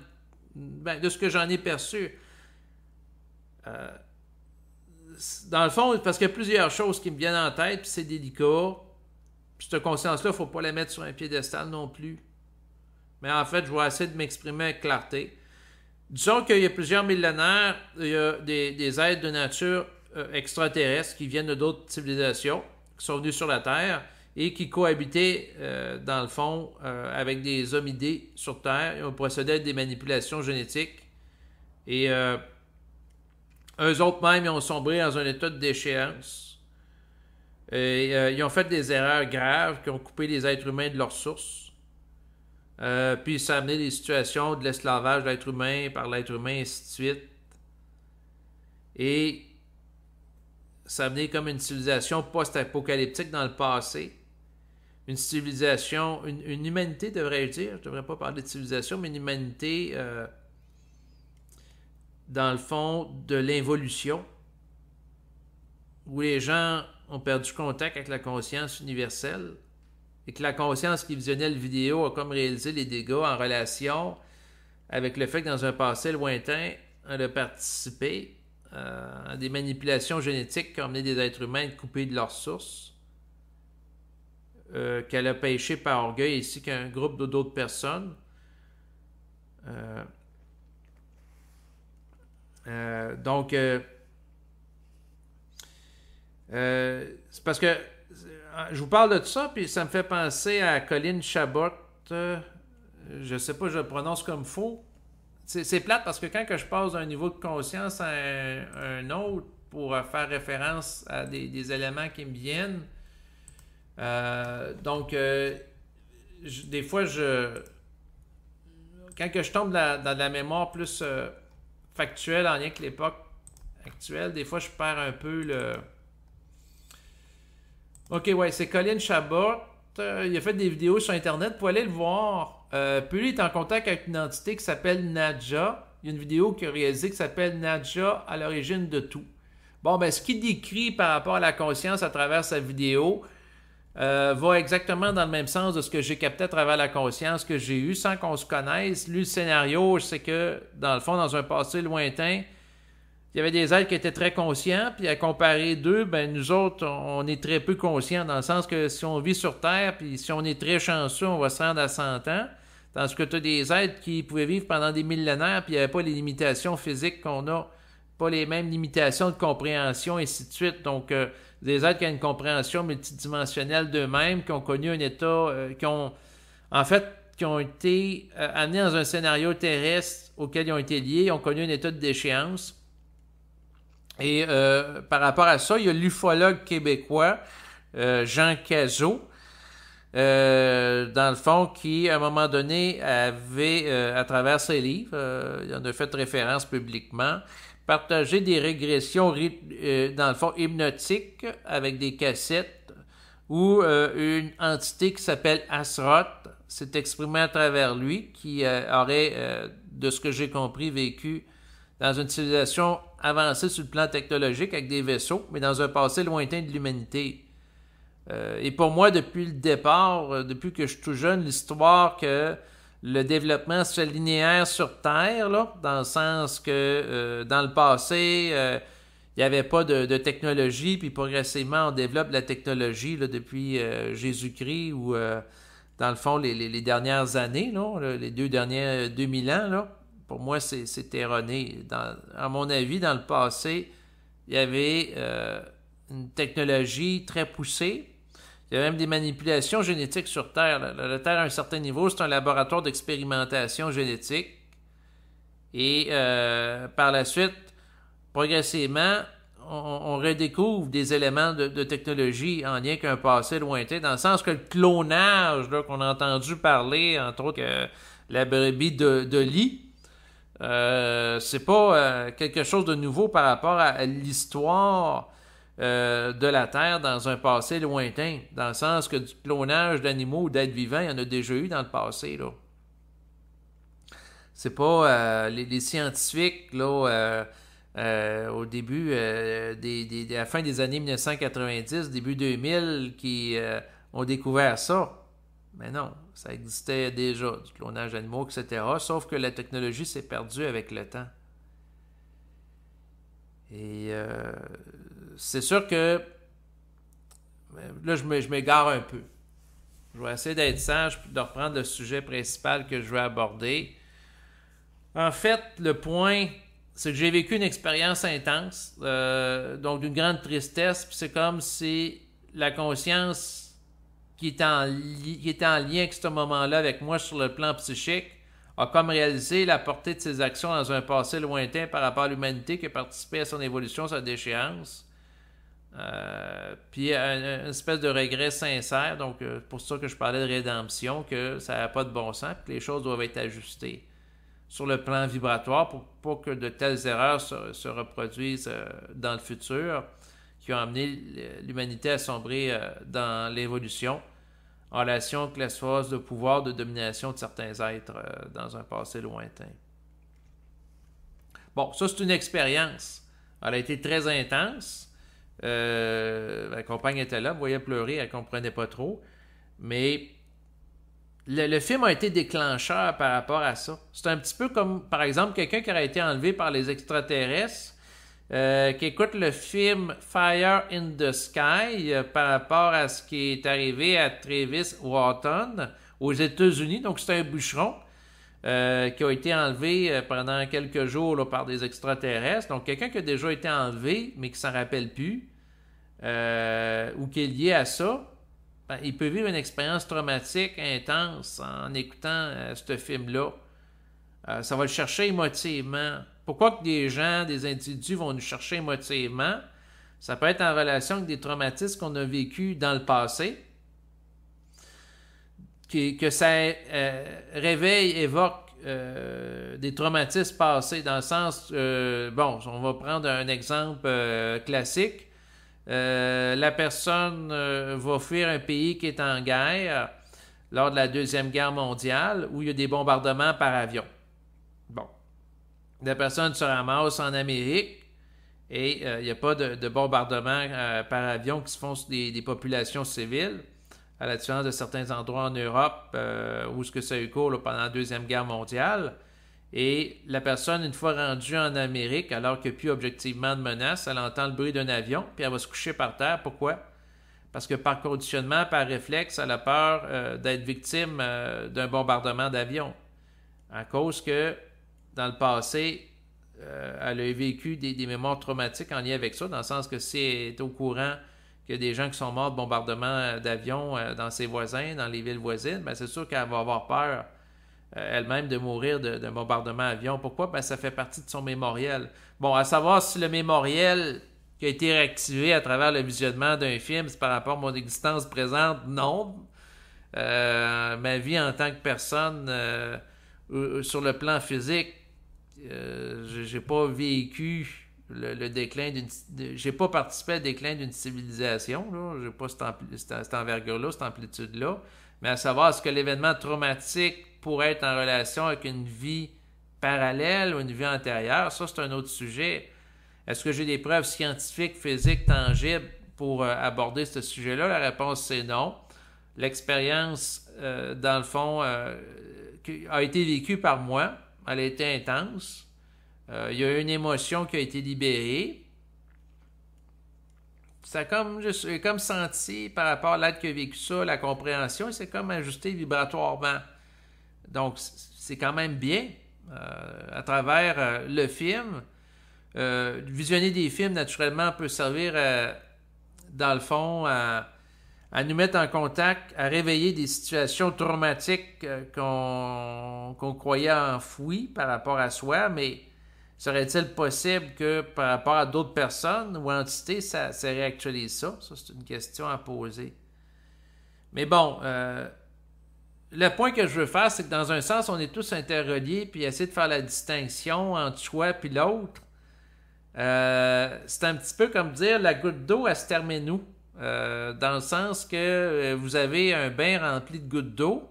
de ce que j'en ai perçu, dans le fond, parce qu'il y a plusieurs choses qui me viennent en tête, puis c'est délicat. Puis cette conscience-là, il ne faut pas la mettre sur un piédestal non plus. Mais en fait, je vais essayer de m'exprimer avec clarté. Disons qu'il y a plusieurs millénaires, il y a des êtres de nature extraterrestres qui viennent d'autres civilisations, qui sont venus sur la Terre et qui cohabitaient, dans le fond, avec des hominidés sur Terre. Ils ont procédé à des manipulations génétiques. Et eux autres même, ils ont sombré dans un état de déchéance. Et ils ont fait des erreurs graves qui ont coupé les êtres humains de leur source. Puis ça a amené des situations de l'esclavage de l'être humain par l'être humain, ainsi de suite. Et ça a amené comme une civilisation post-apocalyptique dans le passé. Une civilisation, une humanité, devrais-je dire. Je ne devrais pas parler de civilisation, mais une humanité, dans le fond, de l'involution, où les gens ont perdu contact avec la conscience universelle, et que la conscience qui visionnait le vidéo a comme réalisé les dégâts en relation avec le fait que dans un passé lointain, elle a participé à des manipulations génétiques qui ont amené des êtres humains coupés de leur source, qu'elle a péché par orgueil ainsi qu'un groupe d'autres personnes. Donc, c'est parce que je vous parle de tout ça, puis ça me fait penser à Colin Chabot. Je sais pas, je le prononce comme faux. C'est plate parce que quand je passe d'un niveau de conscience à un autre pour faire référence à des éléments qui me viennent, donc, des fois, quand je tombe dans la mémoire plus factuelle en lien avec l'époque actuelle, des fois, je perds un peu le... Ok, ouais, c'est Colin Chabot. Il a fait des vidéos sur Internet. Vous pouvez aller le voir. Puis lui, il est en contact avec une entité qui s'appelle Nadja. Il y a une vidéo qu'il a réalisée qui s'appelle Nadja à l'origine de tout. Bon, ben, ce qu'il décrit par rapport à la conscience à travers sa vidéo va exactement dans le même sens de ce que j'ai capté à travers la conscience que j'ai eue sans qu'on se connaisse. Lui, le scénario, c'est que, dans le fond, dans un passé lointain, il y avait des êtres qui étaient très conscients, puis à comparer d'eux, ben nous autres, on est très peu conscients, dans le sens que si on vit sur Terre, puis si on est très chanceux, on va se rendre à 100 ans, tandis que tu as des êtres qui pouvaient vivre pendant des millénaires, puis il n'y avait pas les limitations physiques qu'on a, pas les mêmes limitations de compréhension, et ainsi de suite. Donc, des êtres qui ont une compréhension multidimensionnelle d'eux-mêmes, qui ont connu un état, qui ont été amenés dans un scénario terrestre auquel ils ont été liés, ils ont connu un état de déchéance. Et par rapport à ça, il y a l'ufologue québécois Jean Cazot, dans le fond, qui, à un moment donné, avait, à travers ses livres, il en a fait référence publiquement, partagé des régressions, dans le fond, hypnotiques avec des cassettes où une entité qui s'appelle Asroth s'est exprimée à travers lui, qui aurait, de ce que j'ai compris, vécu dans une civilisation avancée sur le plan technologique avec des vaisseaux, mais dans un passé lointain de l'humanité. Et pour moi, depuis le départ, depuis que je suis tout jeune, l'histoire que le développement se fait linéaire sur Terre, là, dans le sens que dans le passé, il n'y avait pas de technologie, puis progressivement, on développe la technologie là, depuis Jésus-Christ ou, dans le fond, les dernières années, là, les 2000 ans, là. Pour moi, c'est erroné. À mon avis, dans le passé, il y avait une technologie très poussée. Il y avait même des manipulations génétiques sur Terre. La Terre, à un certain niveau, c'est un laboratoire d'expérimentation génétique. Et par la suite, progressivement, on redécouvre des éléments de technologie en lien avec un passé lointain, dans le sens que le clonage qu'on a entendu parler, entre autres la brebis de lit, c'est pas quelque chose de nouveau par rapport à l'histoire de la Terre dans un passé lointain, dans le sens que du clonage d'animaux ou d'êtres vivants, il y en a déjà eu dans le passé, là. C'est pas les scientifiques, là, au début, à la fin des années 1990, début 2000, qui ont découvert ça. Mais non, ça existait déjà, du clonage d'animaux, etc. Sauf que la technologie s'est perdue avec le temps. Et c'est sûr que là, je m'égare un peu. Je vais essayer d'être sage et de reprendre le sujet principal que je veux aborder. En fait, le point, c'est que j'ai vécu une expérience intense, donc d'une grande tristesse, puis c'est comme si la conscience qui était en lien avec ce moment-là avec moi sur le plan psychique a comme réalisé la portée de ses actions dans un passé lointain par rapport à l'humanité qui a participé à son évolution, sa déchéance. Puis une espèce de regret sincère, donc pour ça que je parlais de rédemption, que ça n'a pas de bon sens, que les choses doivent être ajustées sur le plan vibratoire pour pas que de telles erreurs se reproduisent dans le futur, qui ont amené l'humanité à sombrer dans l'évolution en relation avec l'espace de pouvoir, de domination de certains êtres dans un passé lointain. Bon, ça c'est une expérience. Elle a été très intense. Ma compagne était là, me voyait pleurer, elle ne comprenait pas trop. Mais le film a été déclencheur par rapport à ça. C'est un petit peu comme, par exemple, quelqu'un qui aurait été enlevé par les extraterrestres, qui écoute le film Fire in the Sky par rapport à ce qui est arrivé à Travis Walton aux États-Unis. Donc, c'est un bûcheron qui a été enlevé pendant quelques jours là, par des extraterrestres. Donc, quelqu'un qui a déjà été enlevé, mais qui ne s'en rappelle plus, ou qui est lié à ça, ben, il peut vivre une expérience traumatique intense en écoutant ce film-là. Ça va le chercher émotivement. Pourquoi que des gens, des individus vont nous chercher émotivement? Ça peut être en relation avec des traumatismes qu'on a vécus dans le passé, que ça réveille, évoque des traumatismes passés, dans le sens, bon, on va prendre un exemple classique. La personne va fuir un pays qui est en guerre lors de la Deuxième Guerre mondiale où il y a des bombardements par avion. Bon. La personne se ramasse en Amérique et il n'y a pas de bombardements par avion qui se font sur des populations civiles, à la différence de certains endroits en Europe où ce que ça a eu cours là, pendant la Deuxième Guerre mondiale. Et la personne, une fois rendue en Amérique, alors qu'il n'y a plus objectivement de menace, elle entend le bruit d'un avion, puis elle va se coucher par terre. Pourquoi? Parce que par conditionnement, par réflexe, elle a peur d'être victime d'un bombardement d'avion. À cause que, dans le passé, elle a vécu des mémoires traumatiques en lien avec ça, dans le sens que si elle est au courant qu'il y a des gens qui sont morts de bombardement d'avion dans ses voisins, dans les villes voisines, bien, c'est sûr qu'elle va avoir peur elle-même de mourir d'un bombardement à avion. Pourquoi? Ben, ça fait partie de son mémoriel. Bon, à savoir si le mémoriel qui a été réactivé à travers le visionnement d'un film, c'est par rapport à mon existence présente, non. Ma vie en tant que personne, sur le plan physique, j'ai pas vécu le déclin j'ai pas participé au déclin d'une civilisation, là. J'ai pas cette envergure-là, cette amplitude-là. Mais à savoir, est-ce que l'événement traumatique pourrait être en relation avec une vie parallèle ou une vie antérieure, ça c'est un autre sujet. Est-ce que j'ai des preuves scientifiques, physiques, tangibles pour aborder ce sujet-là? La réponse c'est non. L'expérience, dans le fond, a été vécue par moi. Elle a été intense. Il y a eu une émotion qui a été libérée. J'ai comme senti par rapport à l'être qui a vécu ça, la compréhension, c'est comme ajusté vibratoirement. Donc, c'est quand même bien à travers le film. Visionner des films, naturellement, peut servir, dans le fond, à nous mettre en contact, à réveiller des situations traumatiques qu'on croyait enfouies par rapport à soi, mais serait-il possible que par rapport à d'autres personnes ou entités, ça réactualise ça? Ça, c'est une question à poser. Mais bon, le point que je veux faire, c'est que dans un sens, on est tous interreliés, puis essayer de faire la distinction entre soi et l'autre, c'est un petit peu comme dire la goutte d'eau, elle se termine où? Dans le sens que vous avez un bain rempli de gouttes d'eau,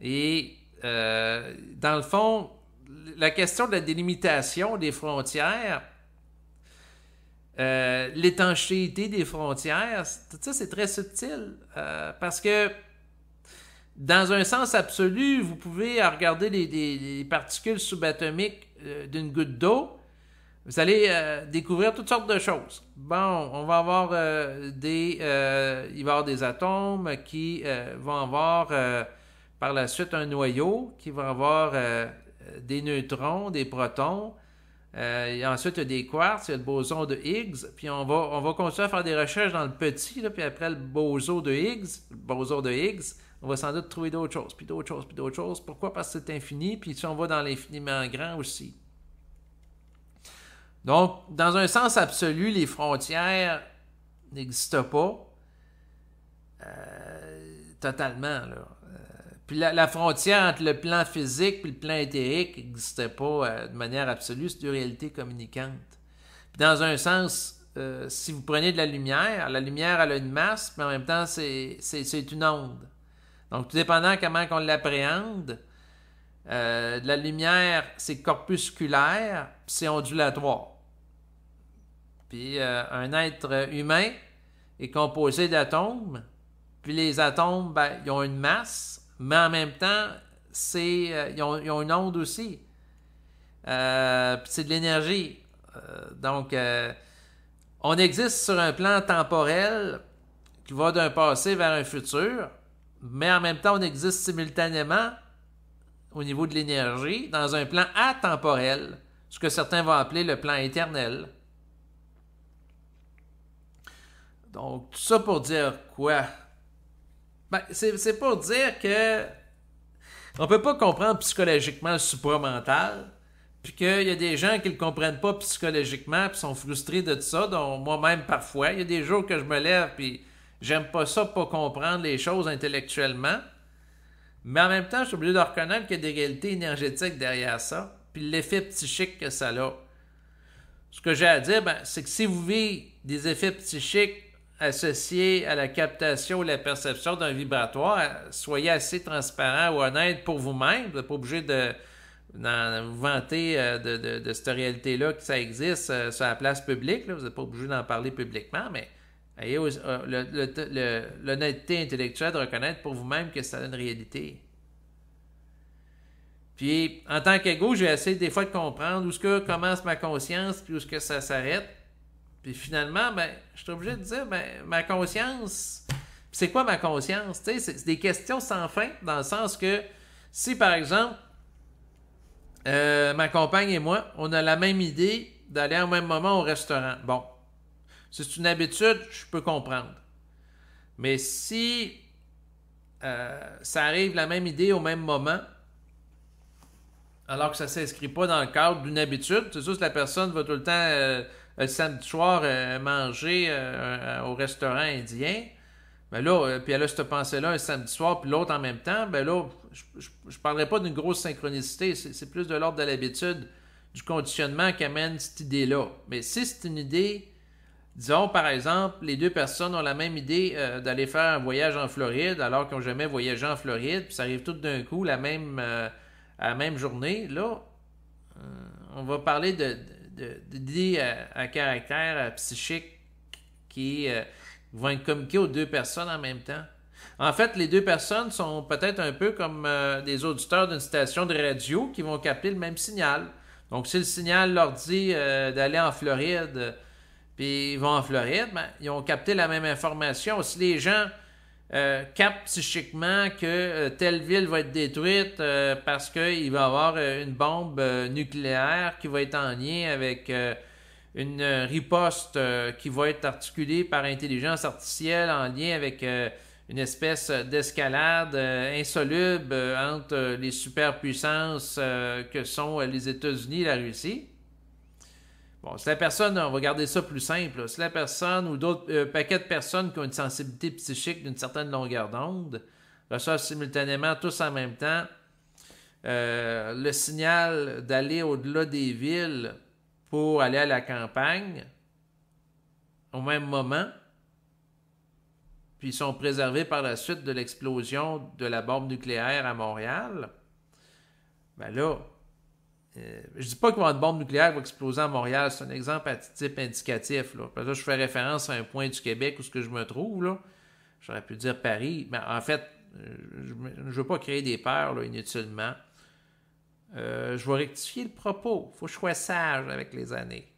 et dans le fond, la question de la délimitation des frontières, l'étanchéité des frontières, tout ça c'est très subtil, parce que dans un sens absolu, vous pouvez regarder les particules subatomiques d'une goutte d'eau, vous allez découvrir toutes sortes de choses. Bon, on va avoir il va y avoir des atomes qui vont avoir par la suite un noyau, qui va avoir des neutrons, des protons. Et ensuite, il y a des quarks, il y a le boson de Higgs. Puis on va continuer à faire des recherches dans le petit, là, puis après le boson de Higgs, on va sans doute trouver d'autres choses, puis d'autres choses, puis d'autres choses. Pourquoi? Parce que c'est infini, puis si on va dans l'infiniment grand aussi. Donc, dans un sens absolu, les frontières n'existent pas totalement, là. Puis la frontière entre le plan physique et le plan éthérique n'existait pas de manière absolue, c'est une réalité communicante. Puis dans un sens, si vous prenez de la lumière elle a une masse, mais en même temps, c'est une onde. Donc, tout dépendant comment on l'appréhende, de la lumière, c'est corpusculaire, puis c'est ondulatoire. Puis un être humain est composé d'atomes, puis les atomes, ben, ils ont une masse, mais en même temps, ils ont une onde aussi. Puis c'est de l'énergie. Donc, on existe sur un plan temporel qui va d'un passé vers un futur, mais en même temps, on existe simultanément au niveau de l'énergie dans un plan atemporel, ce que certains vont appeler le plan éternel. Donc, tout ça pour dire quoi? Ben, c'est pour dire que on peut pas comprendre psychologiquement le supramental, puis qu'il y a des gens qui le comprennent pas psychologiquement, puis sont frustrés de tout ça, dont moi-même parfois. Il y a des jours que je me lève, puis j'aime pas ça pour comprendre les choses intellectuellement, mais en même temps, je suis obligé de reconnaître qu'il y a des réalités énergétiques derrière ça, puis l'effet psychique que ça a. Ce que j'ai à dire, ben, c'est que si vous vivez des effets psychiques associés à la captation ou la perception d'un vibratoire, soyez assez transparent ou honnête pour vous-même. Vous n'êtes pas obligé de vous vanter de cette réalité-là que ça existe sur la place publique. Là. Vous n'êtes pas obligé d'en parler publiquement, mais ayez l'honnêteté intellectuelle de reconnaître pour vous-même que c'est une réalité. Puis, en tant qu'ego, j'ai essayé des fois de comprendre où est-ce que commence ma conscience puis où est-ce que ça s'arrête. Puis finalement, ben, je suis obligé de dire, ben, ma conscience, c'est quoi ma conscience? Tu sais, c'est des questions sans fin, dans le sens que si, par exemple, ma compagne et moi, on a la même idée d'aller au même moment au restaurant. Bon, si c'est une habitude, je peux comprendre. Mais si ça arrive la même idée au même moment, alors que ça ne s'inscrit pas dans le cadre d'une habitude, c'est sûr que la personne va tout le temps... le samedi soir, manger au restaurant indien, ben là, puis elle a cette pensée-là un samedi soir, puis l'autre en même temps, ben là, je ne parlerai pas d'une grosse synchronicité, c'est plus de l'ordre de l'habitude, du conditionnement qui amène cette idée-là. Mais si c'est une idée, disons par exemple, les deux personnes ont la même idée d'aller faire un voyage en Floride, alors qu'ils n'ont jamais voyagé en Floride, puis ça arrive tout d'un coup à la même journée, là, on va parler d'idées à caractère psychique qui vont être communiquées aux deux personnes en même temps. En fait, les deux personnes sont peut-être un peu comme des auditeurs d'une station de radio qui vont capter le même signal. Donc, si le signal leur dit d'aller en Floride, puis ils vont en Floride, ben, ils ont capté la même information. Si les gens captent psychiquement que telle ville va être détruite parce qu'il va y avoir une bombe nucléaire qui va être en lien avec une riposte qui va être articulée par intelligence artificielle en lien avec une espèce d'escalade insoluble entre les superpuissances que sont les États-Unis et la Russie. Bon, si la personne, on va garder ça plus simple, là, si la personne ou d'autres paquets de personnes qui ont une sensibilité psychique d'une certaine longueur d'onde reçoivent simultanément tous en même temps le signal d'aller au-delà des villes pour aller à la campagne au même moment, puis ils sont préservés par la suite de l'explosion de la bombe nucléaire à Montréal, ben là, je dis pas qu'il va y avoir une bombe nucléaire qui va exploser à Montréal, c'est un exemple à type indicatif. Là. Parce que là, je fais référence à un point du Québec où ce que je me trouve, là. J'aurais pu dire Paris, mais en fait, je ne veux pas créer des peurs là, inutilement. Je vais rectifier le propos. Il faut que je sois sage avec les années.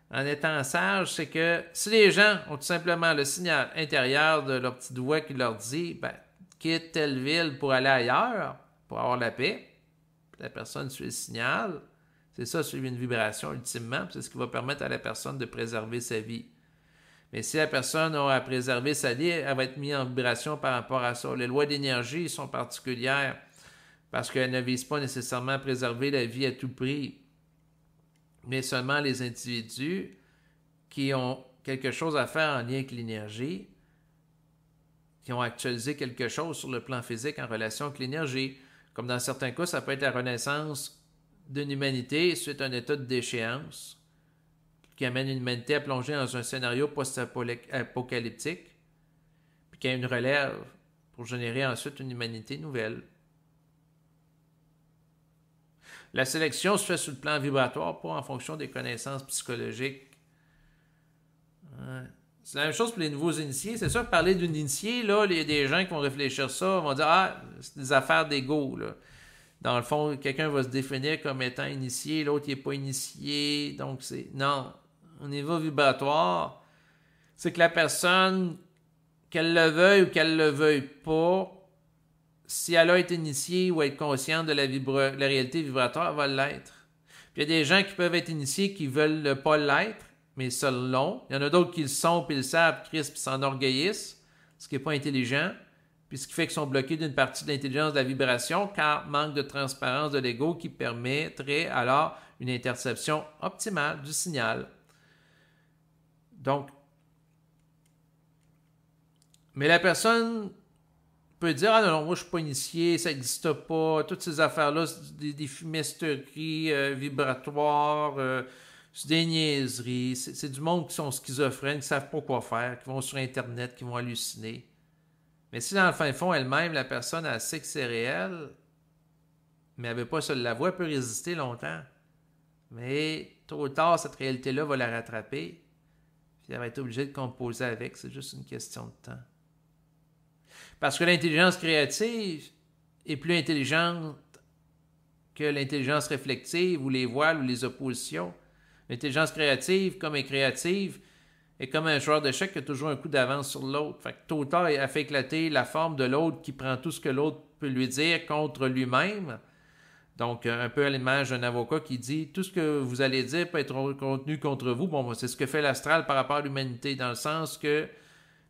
En étant sage, c'est que si les gens ont tout simplement le signal intérieur de leur petite voix qui leur dit ben, quitte telle ville pour aller ailleurs, pour avoir la paix, la personne suit le signal, c'est ça, suivre une vibration ultimement, c'est ce qui va permettre à la personne de préserver sa vie. Mais si la personne a à préserver sa vie, elle va être mise en vibration par rapport à ça. Les lois d'énergie sont particulières parce qu'elles ne visent pas nécessairement à préserver la vie à tout prix, mais seulement les individus qui ont quelque chose à faire en lien avec l'énergie, qui ont actualisé quelque chose sur le plan physique en relation avec l'énergie. Comme dans certains cas, ça peut être la renaissance d'une humanité suite à un état de déchéance qui amène une humanité à plonger dans un scénario post-apocalyptique, puis qui a une relève pour générer ensuite une humanité nouvelle. La sélection se fait sur le plan vibratoire, pas en fonction des connaissances psychologiques. Ouais. C'est la même chose pour les nouveaux initiés. C'est sûr que parler d'une initié, là, il y a des gens qui vont réfléchir ça, vont dire « Ah, c'est des affaires d'ego. » Dans le fond, quelqu'un va se définir comme étant initié, l'autre n'est pas initié. Donc, c'est... Non. Au niveau vibratoire, c'est que la personne, qu'elle le veuille ou qu'elle ne le veuille pas, si elle a été initiée ou être consciente de la réalité vibratoire, elle va l'être. Puis il y a des gens qui peuvent être initiés qui ne veulent pas l'être, mais ça l'ont. Il y en a d'autres qui le sont, puis ils le savent, puis s'enorgueillissent, ce qui n'est pas intelligent, puis ce qui fait qu'ils sont bloqués d'une partie de l'intelligence de la vibration, car manque de transparence de l'ego qui permettrait alors une interception optimale du signal. Donc, mais la personne peut dire « Ah non, moi je ne suis pas initié, ça n'existe pas, toutes ces affaires-là, c'est des fumisteries vibratoires, c'est des niaiseries, c'est du monde qui sont schizophrènes, qui ne savent pas quoi faire, qui vont sur Internet, qui vont halluciner. » Mais si dans le fin fond, elle-même, la personne, elle sait que c'est réel, mais elle ne veut pas se l'avouer, elle peut résister longtemps. Mais tôt ou tard, cette réalité-là va la rattraper, puis elle va être obligée de composer avec, c'est juste une question de temps. Parce que l'intelligence créative est plus intelligente que l'intelligence réflexive ou les voiles ou les oppositions. L'intelligence créative, comme elle est créative, est comme un joueur d'échecs qui a toujours un coup d'avance sur l'autre. Fait que tôt ou tard, elle fait éclater la forme de l'autre qui prend tout ce que l'autre peut lui dire contre lui-même. Donc, un peu à l'image d'un avocat qui dit « Tout ce que vous allez dire peut être contenu contre vous. » Bon, c'est ce que fait l'astral par rapport à l'humanité, dans le sens que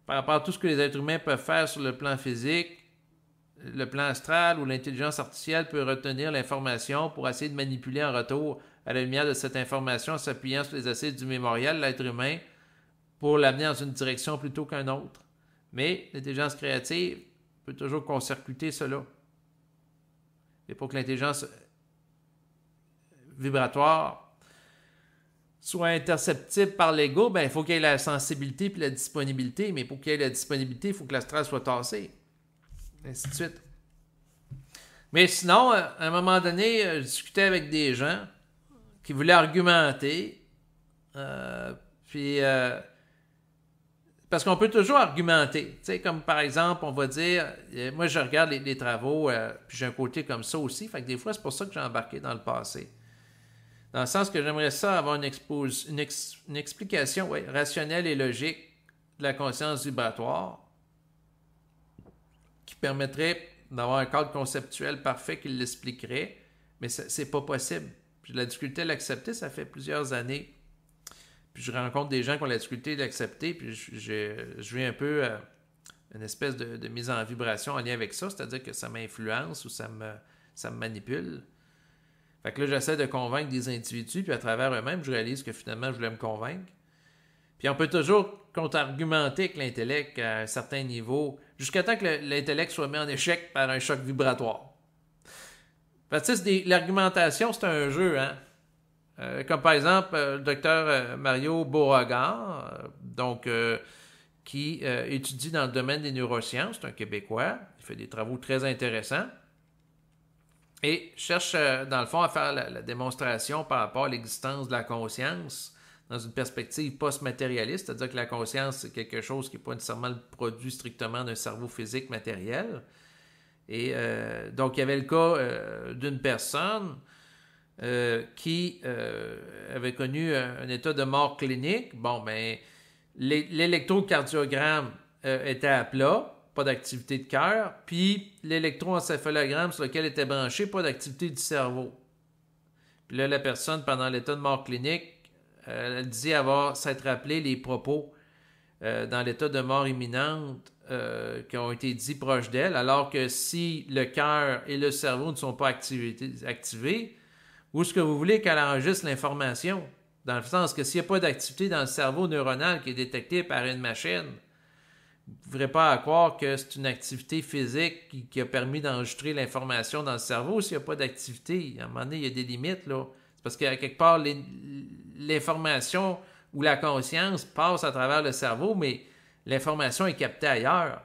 par rapport à tout ce que les êtres humains peuvent faire sur le plan physique, le plan astral ou l'intelligence artificielle peut retenir l'information pour essayer de manipuler en retour à la lumière de cette information en s'appuyant sur les acides du mémorial, l'être humain, pour l'amener dans une direction plutôt qu'une autre. Mais l'intelligence créative peut toujours court-circuiter cela. Et pour que l'intelligence vibratoire soit interceptible par l'ego, ben, il faut qu'il y ait la sensibilité et la disponibilité. Mais pour qu'il y ait la disponibilité, il faut que l'astral soit tassé. Ainsi de suite. Mais sinon, à un moment donné, je discutais avec des gens qui voulaient argumenter. Parce qu'on peut toujours argumenter. Tu sais, comme par exemple, on va dire, moi je regarde les travaux, puis j'ai un côté comme ça aussi. Fait que des fois, c'est pour ça que j'ai embarqué dans le passé. Dans le sens que j'aimerais ça avoir une explication rationnelle et logique de la conscience vibratoire qui permettrait d'avoir un cadre conceptuel parfait qui l'expliquerait, mais c'est pas possible. J'ai de la difficulté à l'accepter, ça fait plusieurs années. Puis je rencontre des gens qui ont la difficulté de l'accepter, puis je viens un peu une espèce de mise en vibration en lien avec ça, c'est-à-dire que ça m'influence ou ça me manipule. Fait que là, j'essaie de convaincre des individus, puis à travers eux-mêmes, je réalise que finalement, je voulais me convaincre. Puis on peut toujours contre-argumenter avec l'intellect à un certain niveau, jusqu'à temps que l'intellect soit mis en échec par un choc vibratoire. Fait que l'argumentation, c'est un jeu, hein? Comme par exemple, le docteur Mario Beauregard, qui étudie dans le domaine des neurosciences, c'est un Québécois, il fait des travaux très intéressants, et cherche, dans le fond, à faire la démonstration par rapport à l'existence de la conscience dans une perspective post-matérialiste, c'est-à-dire que la conscience, c'est quelque chose qui n'est pas nécessairement le produit strictement d'un cerveau physique matériel. Et donc, il y avait le cas d'une personne qui avait connu un état de mort clinique. Bon, ben, l'électrocardiogramme était à plat, pas d'activité de cœur, puis l'électroencéphalogramme sur lequel était branché, pas d'activité du cerveau. Puis là, la personne, pendant l'état de mort clinique, elle disait s'être rappelé les propos dans l'état de mort imminente qui ont été dits proches d'elle, alors que si le cœur et le cerveau ne sont pas activés, où est-ce que vous voulez qu'elle enregistre l'information? Dans le sens que s'il n'y a pas d'activité dans le cerveau neuronal qui est détectée par une machine, vous ne pourrez pas croire que c'est une activité physique qui a permis d'enregistrer l'information dans le cerveau s'il n'y a pas d'activité. À un moment donné, il y a des limites, là. C'est parce qu'à quelque part, l'information ou la conscience passe à travers le cerveau, mais l'information est captée ailleurs.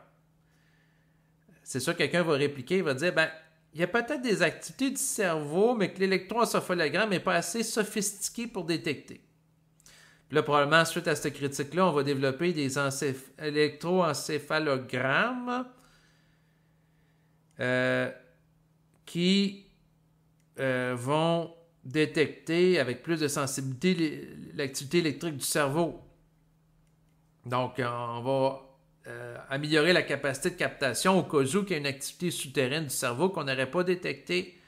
C'est ça, quelqu'un va répliquer, il va dire, ben, il y a peut-être des activités du cerveau, mais que l'électroencéphalogramme n'est pas assez sophistiqué pour détecter. Puis là, probablement, suite à cette critique-là, on va développer des électroencéphalogrammes qui vont détecter avec plus de sensibilité l'activité électrique du cerveau. Donc, on va améliorer la capacité de captation au cas où il y a une activité souterraine du cerveau qu'on n'aurait pas détectée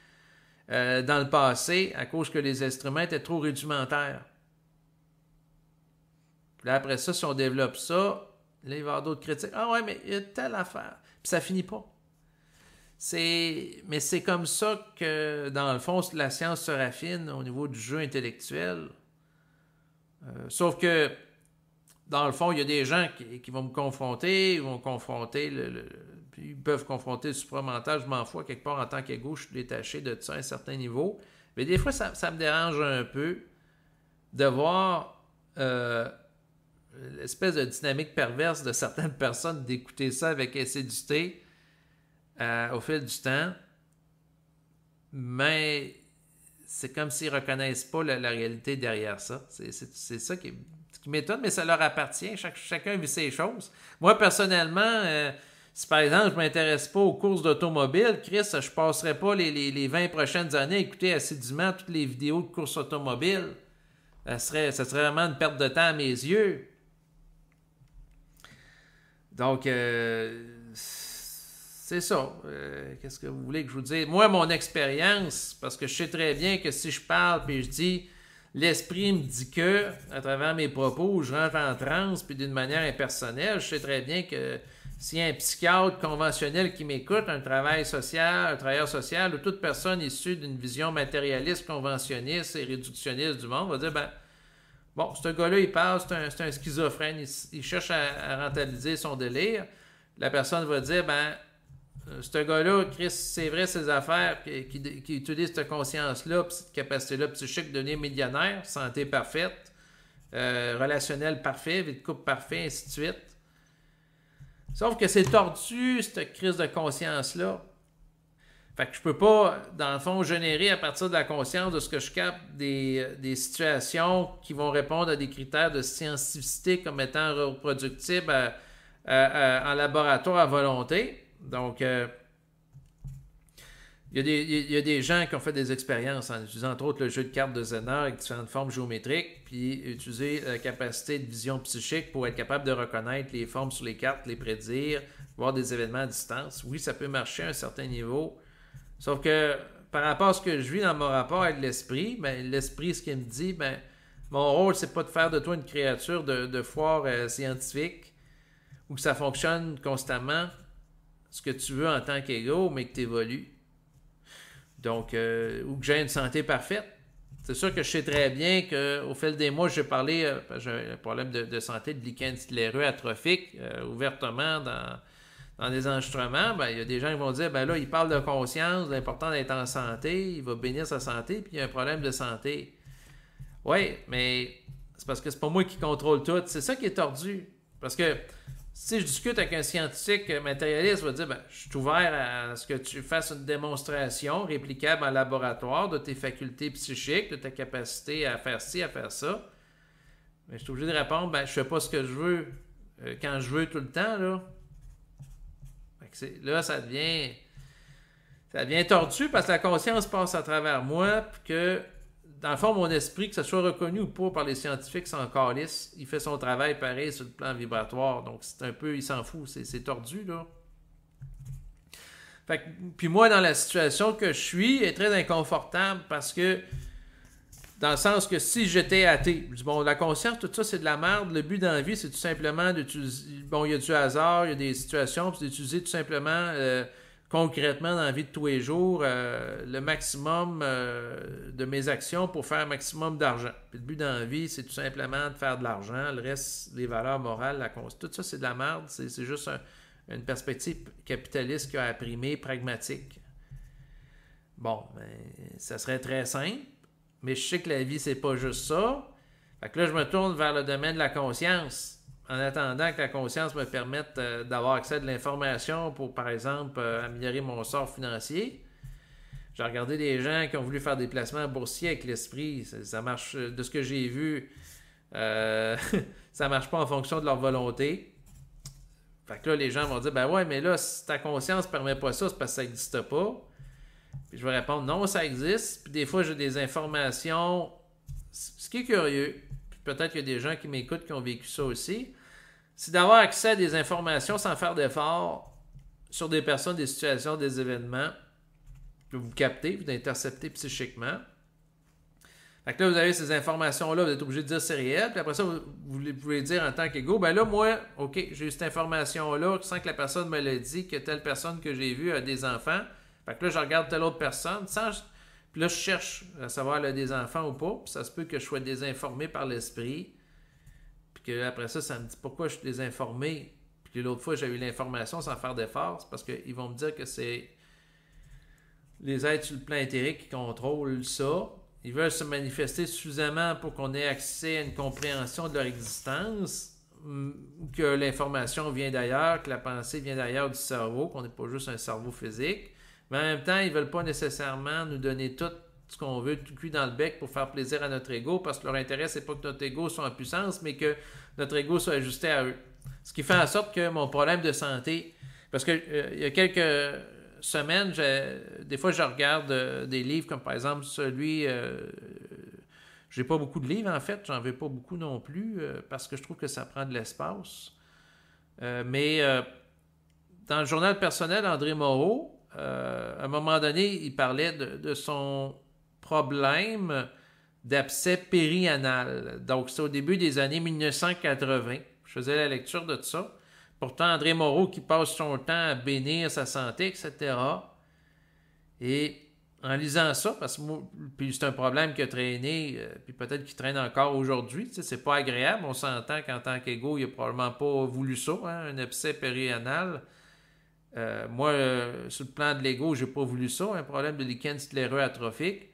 dans le passé à cause que les instruments étaient trop rudimentaires. Puis là, après ça, si on développe ça, là, il va y avoir d'autres critiques. Ah ouais, mais il y a telle affaire. Puis ça finit pas. Mais c'est comme ça que, dans le fond, la science se raffine au niveau du jeu intellectuel. Sauf que, dans le fond, il y a des gens qui vont me confronter, puis ils peuvent confronter le supramental, je m'en fous, quelque part, en tant qu'égo, je suis détaché de ça à un certain niveau. Mais des fois, ça me dérange un peu de voir l'espèce de dynamique perverse de certaines personnes d'écouter ça avec assiduité au fil du temps, mais c'est comme s'ils ne reconnaissent pas la réalité derrière ça. C'est ça qui m'étonne, mais ça leur appartient. Chacun vit ses choses. Moi, personnellement, si par exemple, je ne m'intéresse pas aux courses d'automobile, Chris, je ne passerai pas les 20 prochaines années à écouter assidûment toutes les vidéos de courses automobiles. Ça serait vraiment une perte de temps à mes yeux. Donc, c'est ça. Qu'est-ce que vous voulez que je vous dise? Moi, mon expérience, parce que je sais très bien que si je parle puis je dis l'esprit me dit que, à travers mes propos, je rentre en transe puis d'une manière impersonnelle, je sais très bien que s'il y a un psychiatre conventionnel qui m'écoute, un travailleur social ou toute personne issue d'une vision matérialiste, conventionniste et réductionniste du monde va dire, ben, bon, ce gars-là, il parle, c'est un schizophrène, il cherche à rentabiliser son délire. La personne va dire, ben, ce gars-là, Chris, c'est vrai ses affaires, qui utilise cette conscience-là, cette capacité-là psychique de devenir millionnaire, santé parfaite, relationnel parfait, vie de couple parfait, ainsi de suite. Sauf que c'est tordu, cette crise de conscience-là. Fait que je peux pas, dans le fond, générer à partir de la conscience de ce que je capte des situations qui vont répondre à des critères de scientificité comme étant reproductibles en laboratoire à volonté. Donc, il y a des gens qui ont fait des expériences en utilisant entre autres le jeu de cartes de Zener avec différentes formes géométriques, puis utiliser la capacité de vision psychique pour être capable de reconnaître les formes sur les cartes, les prédire, voir des événements à distance. Oui, ça peut marcher à un certain niveau. Sauf que par rapport à ce que je vis dans mon rapport avec l'esprit, ben, l'esprit, ce qu'il me dit, ben, mon rôle, c'est pas de faire de toi une créature de foire scientifique ou que ça fonctionne constamment, ce que tu veux en tant qu'ego, mais que tu évolues. Donc, ou que j'ai une santé parfaite. C'est sûr que je sais très bien qu'au fil des mois, j'ai parlé, j'ai un problème de santé de lichen scléreux atrophique ouvertement dans des enregistrements. Ben, il y a des gens qui vont dire, ben là, il parle de conscience, de l'important d'être en santé, il va bénir sa santé, puis il y a un problème de santé. Oui, mais c'est parce que c'est pas moi qui contrôle tout. C'est ça qui est tordu. Parce que si je discute avec un scientifique matérialiste, il va dire, ben, je suis ouvert à ce que tu fasses une démonstration réplicable en laboratoire de tes facultés psychiques, de ta capacité à faire ci, à faire ça. Mais je suis obligé de répondre, ben, je fais pas ce que je veux quand je veux tout le temps, là. Là, ça devient tordu parce que la conscience passe à travers moi, puis que, dans le fond, mon esprit, que ce soit reconnu ou pas par les scientifiques, s'en calisse. Il fait son travail pareil sur le plan vibratoire. Donc, c'est un peu, il s'en fout. C'est tordu, là. Fait que, puis moi, dans la situation que je suis, est très inconfortable parce que, dans le sens que si j'étais athée, je dis, bon, la conscience, tout ça, c'est de la merde. Le but dans la vie, c'est tout simplement d'utiliser. Bon, il y a du hasard, il y a des situations, puis d'utiliser tout simplement, concrètement, dans la vie de tous les jours, le maximum de mes actions pour faire un maximum d'argent. Puis le but dans la vie, c'est tout simplement de faire de l'argent. Le reste, les valeurs morales, tout ça, c'est de la merde. C'est juste une perspective capitaliste qui a imprimé, pragmatique. Bon, ben, ça serait très simple. Mais je sais que la vie, c'est pas juste ça. Fait que là, je me tourne vers le domaine de la conscience, en attendant que la conscience me permette d'avoir accès à de l'information pour, par exemple, améliorer mon sort financier. J'ai regardé des gens qui ont voulu faire des placements boursiers avec l'esprit. Ça marche, de ce que j'ai vu, ça marche pas en fonction de leur volonté. Fait que là, les gens vont dire, ben ouais, mais là, si ta conscience ne permet pas ça, c'est parce que ça n'existe pas. Puis je vais répondre, non, ça existe. Puis des fois, j'ai des informations. Ce qui est curieux, puis peut-être qu'il y a des gens qui m'écoutent qui ont vécu ça aussi, c'est d'avoir accès à des informations sans faire d'efforts sur des personnes, des situations, des événements que vous captez, vous interceptez psychiquement. Fait que là, vous avez ces informations-là, vous êtes obligé de dire c'est réel, puis après ça, vous pouvez dire en tant qu'ego, ben là, moi, OK, j'ai eu cette information-là, sans que la personne me l'ait dit, que telle personne que j'ai vue a des enfants. Fait que là, je regarde telle autre personne, puis là, je cherche à savoir elle a des enfants ou pas, puis ça se peut que je sois désinformé par l'esprit, puis que après ça, ça me dit pourquoi je suis désinformé, puis que l'autre fois, j'ai eu l'information sans faire d'efforts, c'est parce qu'ils vont me dire que c'est les êtres sur le plan éthérique qui contrôlent ça. Ils veulent se manifester suffisamment pour qu'on ait accès à une compréhension de leur existence, que l'information vient d'ailleurs, que la pensée vient d'ailleurs du cerveau, qu'on n'est pas juste un cerveau physique. Mais en même temps, ils ne veulent pas nécessairement nous donner tout ce qu'on veut, tout cuit dans le bec pour faire plaisir à notre ego, parce que leur intérêt, c'est pas que notre ego soit en puissance, mais que notre ego soit ajusté à eux. Ce qui fait en sorte que mon problème de santé, parce que il y a quelques semaines, des fois, je regarde des livres, comme par exemple celui... j'ai pas beaucoup de livres, en fait. J'en veux pas beaucoup non plus, parce que je trouve que ça prend de l'espace. Mais dans le journal personnel d'André Moreau, à un moment donné, il parlait de son problème d'abcès périanal. Donc, c'est au début des années 1980. Je faisais la lecture de ça. Pourtant, André Moreau qui passe son temps à bénir sa santé, etc. Et en lisant ça, parce que moi, puis c'est un problème qui a traîné, puis peut-être qu'il traîne encore aujourd'hui, tu sais, c'est pas agréable. On s'entend qu'en tant qu'ego, il a probablement pas voulu ça, hein, un abcès périanal. Moi, sur le plan de l'ego, j'ai pas voulu ça, un problème de lichen scléreux atrophique.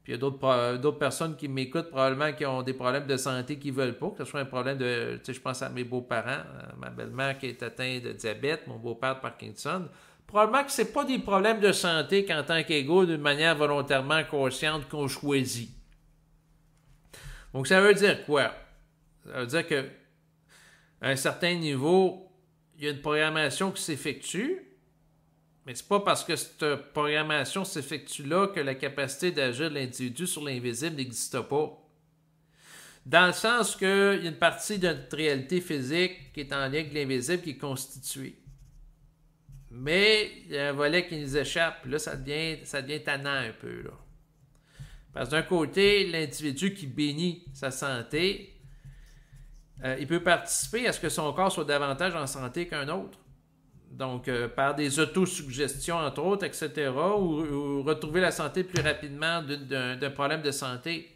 Puis il y a d'autres personnes qui m'écoutent probablement qui ont des problèmes de santé qui veulent pas, que ce soit un problème de, tu sais, je pense à mes beaux-parents, ma belle-mère qui est atteinte de diabète, mon beau-père de Parkinson. Probablement que c'est pas des problèmes de santé qu'en tant qu'ego, d'une manière volontairement consciente qu'on choisit. Donc ça veut dire quoi? Ça veut dire que à un certain niveau, il y a une programmation qui s'effectue, mais c'est pas parce que cette programmation s'effectue là que la capacité d'agir de l'individu sur l'invisible n'existe pas. Dans le sens qu'il y a une partie de notre réalité physique qui est en lien avec l'invisible qui est constituée. Mais il y a un volet qui nous échappe. Là, ça devient tannant un peu. Là. Parce que d'un côté, l'individu qui bénit sa santé, il peut participer à ce que son corps soit davantage en santé qu'un autre. Donc, par des autosuggestions, entre autres, etc., ou retrouver la santé plus rapidement d'un problème de santé.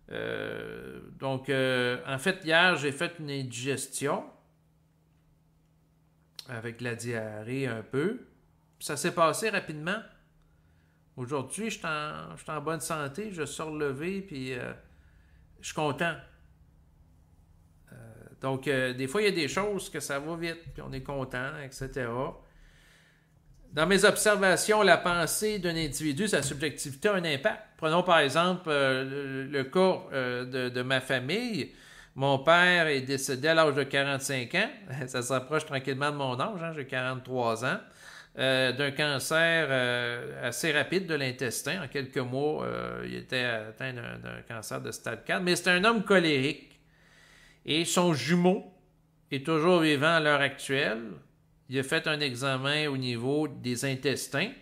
En fait, hier, j'ai fait une indigestion avec la diarrhée un peu. Ça s'est passé rapidement. Aujourd'hui, je suis en bonne santé, je suis relevé, puis je suis content. Des fois, il y a des choses que ça va vite, puis on est content, etc. Dans mes observations, la pensée d'un individu, sa subjectivité a un impact. Prenons par exemple le cas de ma famille. Mon père est décédé à l'âge de 45 ans. Ça s'approche tranquillement de mon âge, hein, j'ai 43 ans. D'un cancer assez rapide de l'intestin. En quelques mois, il était atteint d'un cancer de stade 4. Mais c'est un homme colérique. Et son jumeau est toujours vivant à l'heure actuelle. Il a fait un examen au niveau des intestins.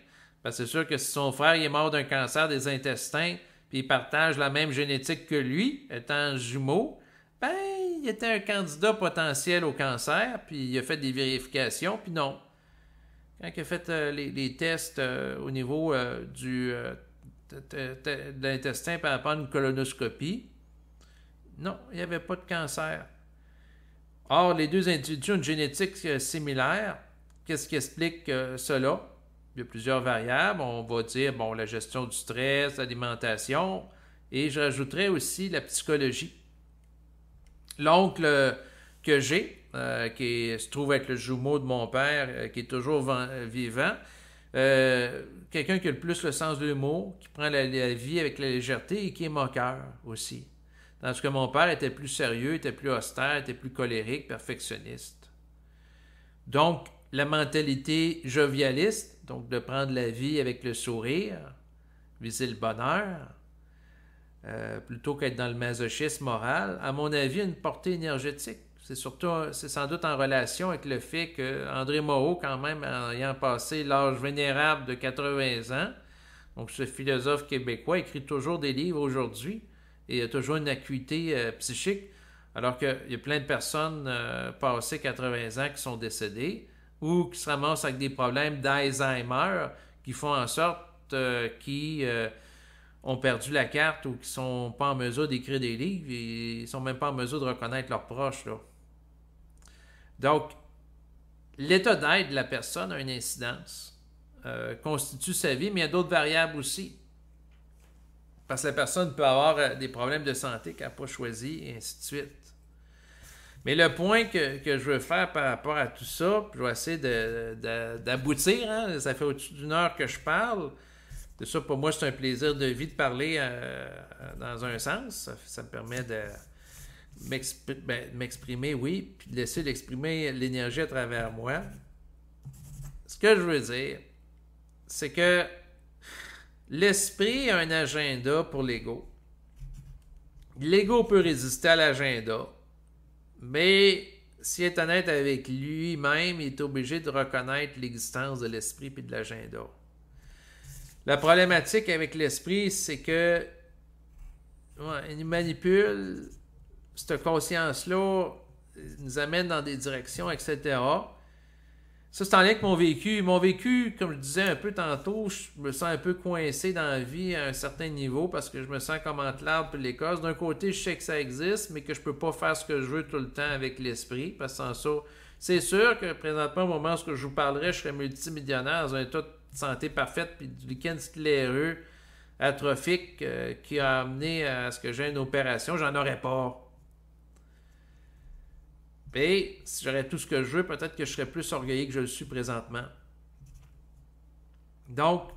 Parce que c'est sûr que si son frère est mort d'un cancer des intestins, puis il partage la même génétique que lui, étant jumeau, ben, il était un candidat potentiel au cancer, puis il a fait des vérifications, puis non. Quand il a fait les tests au niveau de l'intestin par rapport à une colonoscopie, non, il n'y avait pas de cancer. Or, les deux individus ont une génétique similaire. Qu'est-ce qui explique cela? Il y a plusieurs variables. On va dire, la gestion du stress, l'alimentation, et je rajouterais aussi la psychologie. L'oncle que j'ai, qui se trouve avec le jumeau de mon père, qui est toujours vivant, quelqu'un qui a le plus le sens de l'humour, qui prend la vie avec la légèreté et qui est moqueur aussi. Tandis que mon père était plus sérieux, était plus austère, était plus colérique, perfectionniste. Donc, la mentalité jovialiste, donc de prendre la vie avec le sourire, viser le bonheur, plutôt qu'être dans le masochisme moral, à mon avis, a une portée énergétique. C'est sans doute en relation avec le fait qu'André Moreau, quand même, ayant passé l'âge vénérable de 80 ans, donc ce philosophe québécois écrit toujours des livres aujourd'hui, et il a toujours une acuité psychique, alors qu'il y a plein de personnes passées 80 ans qui sont décédées ou qui se ramassent avec des problèmes d'Alzheimer qui font en sorte qu'ils ont perdu la carte ou qui ne sont pas en mesure d'écrire des livres et ils ne sont même pas en mesure de reconnaître leurs proches, là. Donc, l'état d'être de la personne a une incidence, constitue sa vie, mais il y a d'autres variables aussi. Parce que la personne peut avoir des problèmes de santé qu'elle n'a pas choisi, et ainsi de suite. Mais le point que je veux faire par rapport à tout ça, je vais essayer d'aboutir, hein, ça fait au-dessus d'une heure que je parle. C'est ça, pour moi, c'est un plaisir de vie de parler dans un sens. Ça me permet de m'exprimer, oui, puis de laisser d'exprimer l'énergie à travers moi. Ce que je veux dire, c'est que l'esprit a un agenda pour l'ego. L'ego peut résister à l'agenda, mais s'il est honnête avec lui-même, il est obligé de reconnaître l'existence de l'esprit et de l'agenda. La problématique avec l'esprit, c'est que il nous manipule, cette conscience-là nous amène dans des directions, etc. Ça, c'est en lien avec mon vécu. Mon vécu, comme je disais un peu tantôt, je me sens un peu coincé dans la vie à un certain niveau parce que je me sens comme entre l'arbre et l'écorce. D'un côté, je sais que ça existe, mais que je ne peux pas faire ce que je veux tout le temps avec l'esprit. Parce que sans ça, c'est sûr que présentement, au moment où je vous parlerai, je serais multimillionnaire dans un état de santé parfaite puis du lichen scléreux atrophique qui a amené à ce que j'ai une opération. J'en aurais pas. Et si j'aurais tout ce que je veux, peut-être que je serais plus orgueilleux que je le suis présentement. Donc,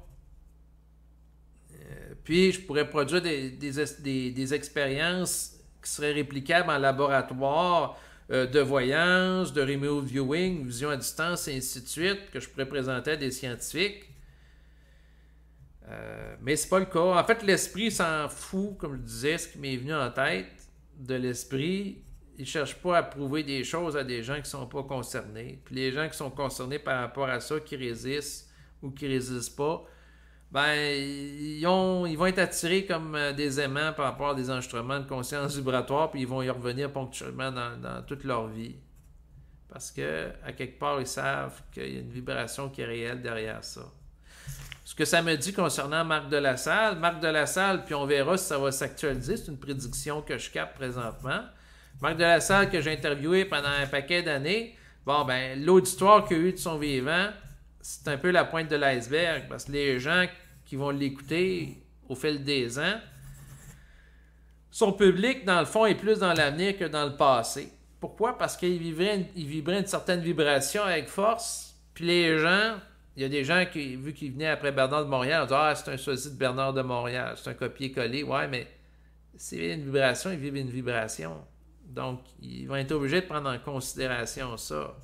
puis je pourrais produire des expériences qui seraient réplicables en laboratoire de voyance, de remote viewing, vision à distance, et ainsi de suite, que je pourrais présenter à des scientifiques. Mais c'est pas le cas. En fait, l'esprit s'en fout, comme je disais, ce qui m'est venu en tête de l'esprit. Il ne cherche pas à prouver des choses à des gens qui ne sont pas concernés. Puis les gens qui sont concernés par rapport à ça, qui résistent ou qui ne résistent pas, ben, ils vont être attirés comme des aimants par rapport à des enregistrements de conscience vibratoire, puis ils vont y revenir ponctuellement dans toute leur vie. Parce que, à quelque part, ils savent qu'il y a une vibration qui est réelle derrière ça. Ce que ça me dit concernant Marc Delassalle, puis on verra si ça va s'actualiser, c'est une prédiction que je capte présentement. Marc Delassalle, que j'ai interviewé pendant un paquet d'années, bon, ben, l'auditoire qu'il a eu de son vivant, c'est un peu la pointe de l'iceberg, parce que les gens qui vont l'écouter au fil des ans, son public, dans le fond, est plus dans l'avenir que dans le passé. Pourquoi? Parce qu'il vibrait une certaine vibration avec force, puis les gens, il y a des gens qui, vu qu'ils venaient après Bernard de Montréal, on dit « Ah, c'est un sosie de Bernard de Montréal, c'est un copier-coller. » Ouais, mais c'est une vibration, ils vivent une vibration. Donc, ils vont être obligés de prendre en considération ça.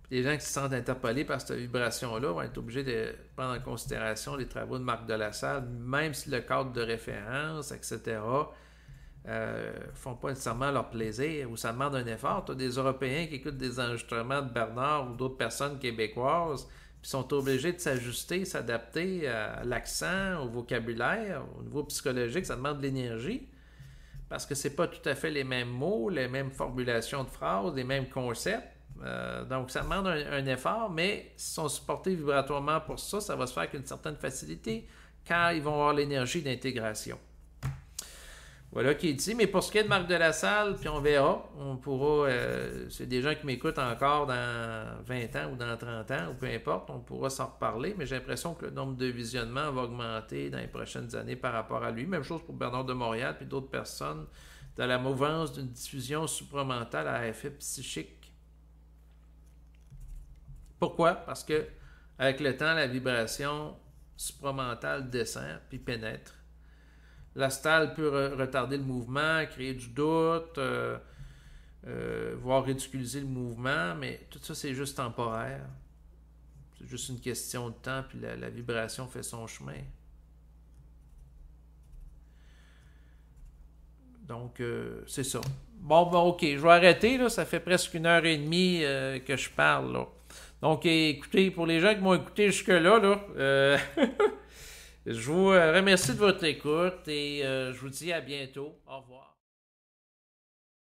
Puis les gens qui se sentent interpellés par cette vibration-là vont être obligés de prendre en considération les travaux de Marc Delassalle, même si le cadre de référence, etc., font pas nécessairement leur plaisir ou ça demande un effort. Tu as des Européens qui écoutent des enregistrements de Bernard ou d'autres personnes québécoises puis sont obligés de s'ajuster, s'adapter à l'accent, au vocabulaire, au niveau psychologique, ça demande de l'énergie parce que c'est pas tout à fait les mêmes mots, les mêmes formulations de phrases, les mêmes concepts. Donc ça demande un effort, mais s'ils sont supportés vibratoirement pour ça, ça va se faire avec une certaine facilité quand ils vont avoir l'énergie d'intégration. Voilà qui est dit. Mais pour ce qui est de Marc Delassalle, puis on verra, on pourra, c'est des gens qui m'écoutent encore dans 20 ans ou dans 30 ans, ou peu importe, on pourra s'en reparler, mais j'ai l'impression que le nombre de visionnements va augmenter dans les prochaines années par rapport à lui. Même chose pour Bernard de Montréal, puis d'autres personnes, dans la mouvance d'une diffusion supramentale à effet psychique. Pourquoi? Parce que avec le temps, la vibration supramentale descend, puis pénètre. L'astral peut retarder le mouvement, créer du doute, voire ridiculiser le mouvement, mais tout ça, c'est juste temporaire. C'est juste une question de temps, puis la vibration fait son chemin. Donc, c'est ça. Bon, ok, je vais arrêter, là. Ça fait presque 1h30 que je parle, là. Donc, écoutez, pour les gens qui m'ont écouté jusque-là, là, je vous remercie de votre écoute et je vous dis à bientôt. Au revoir.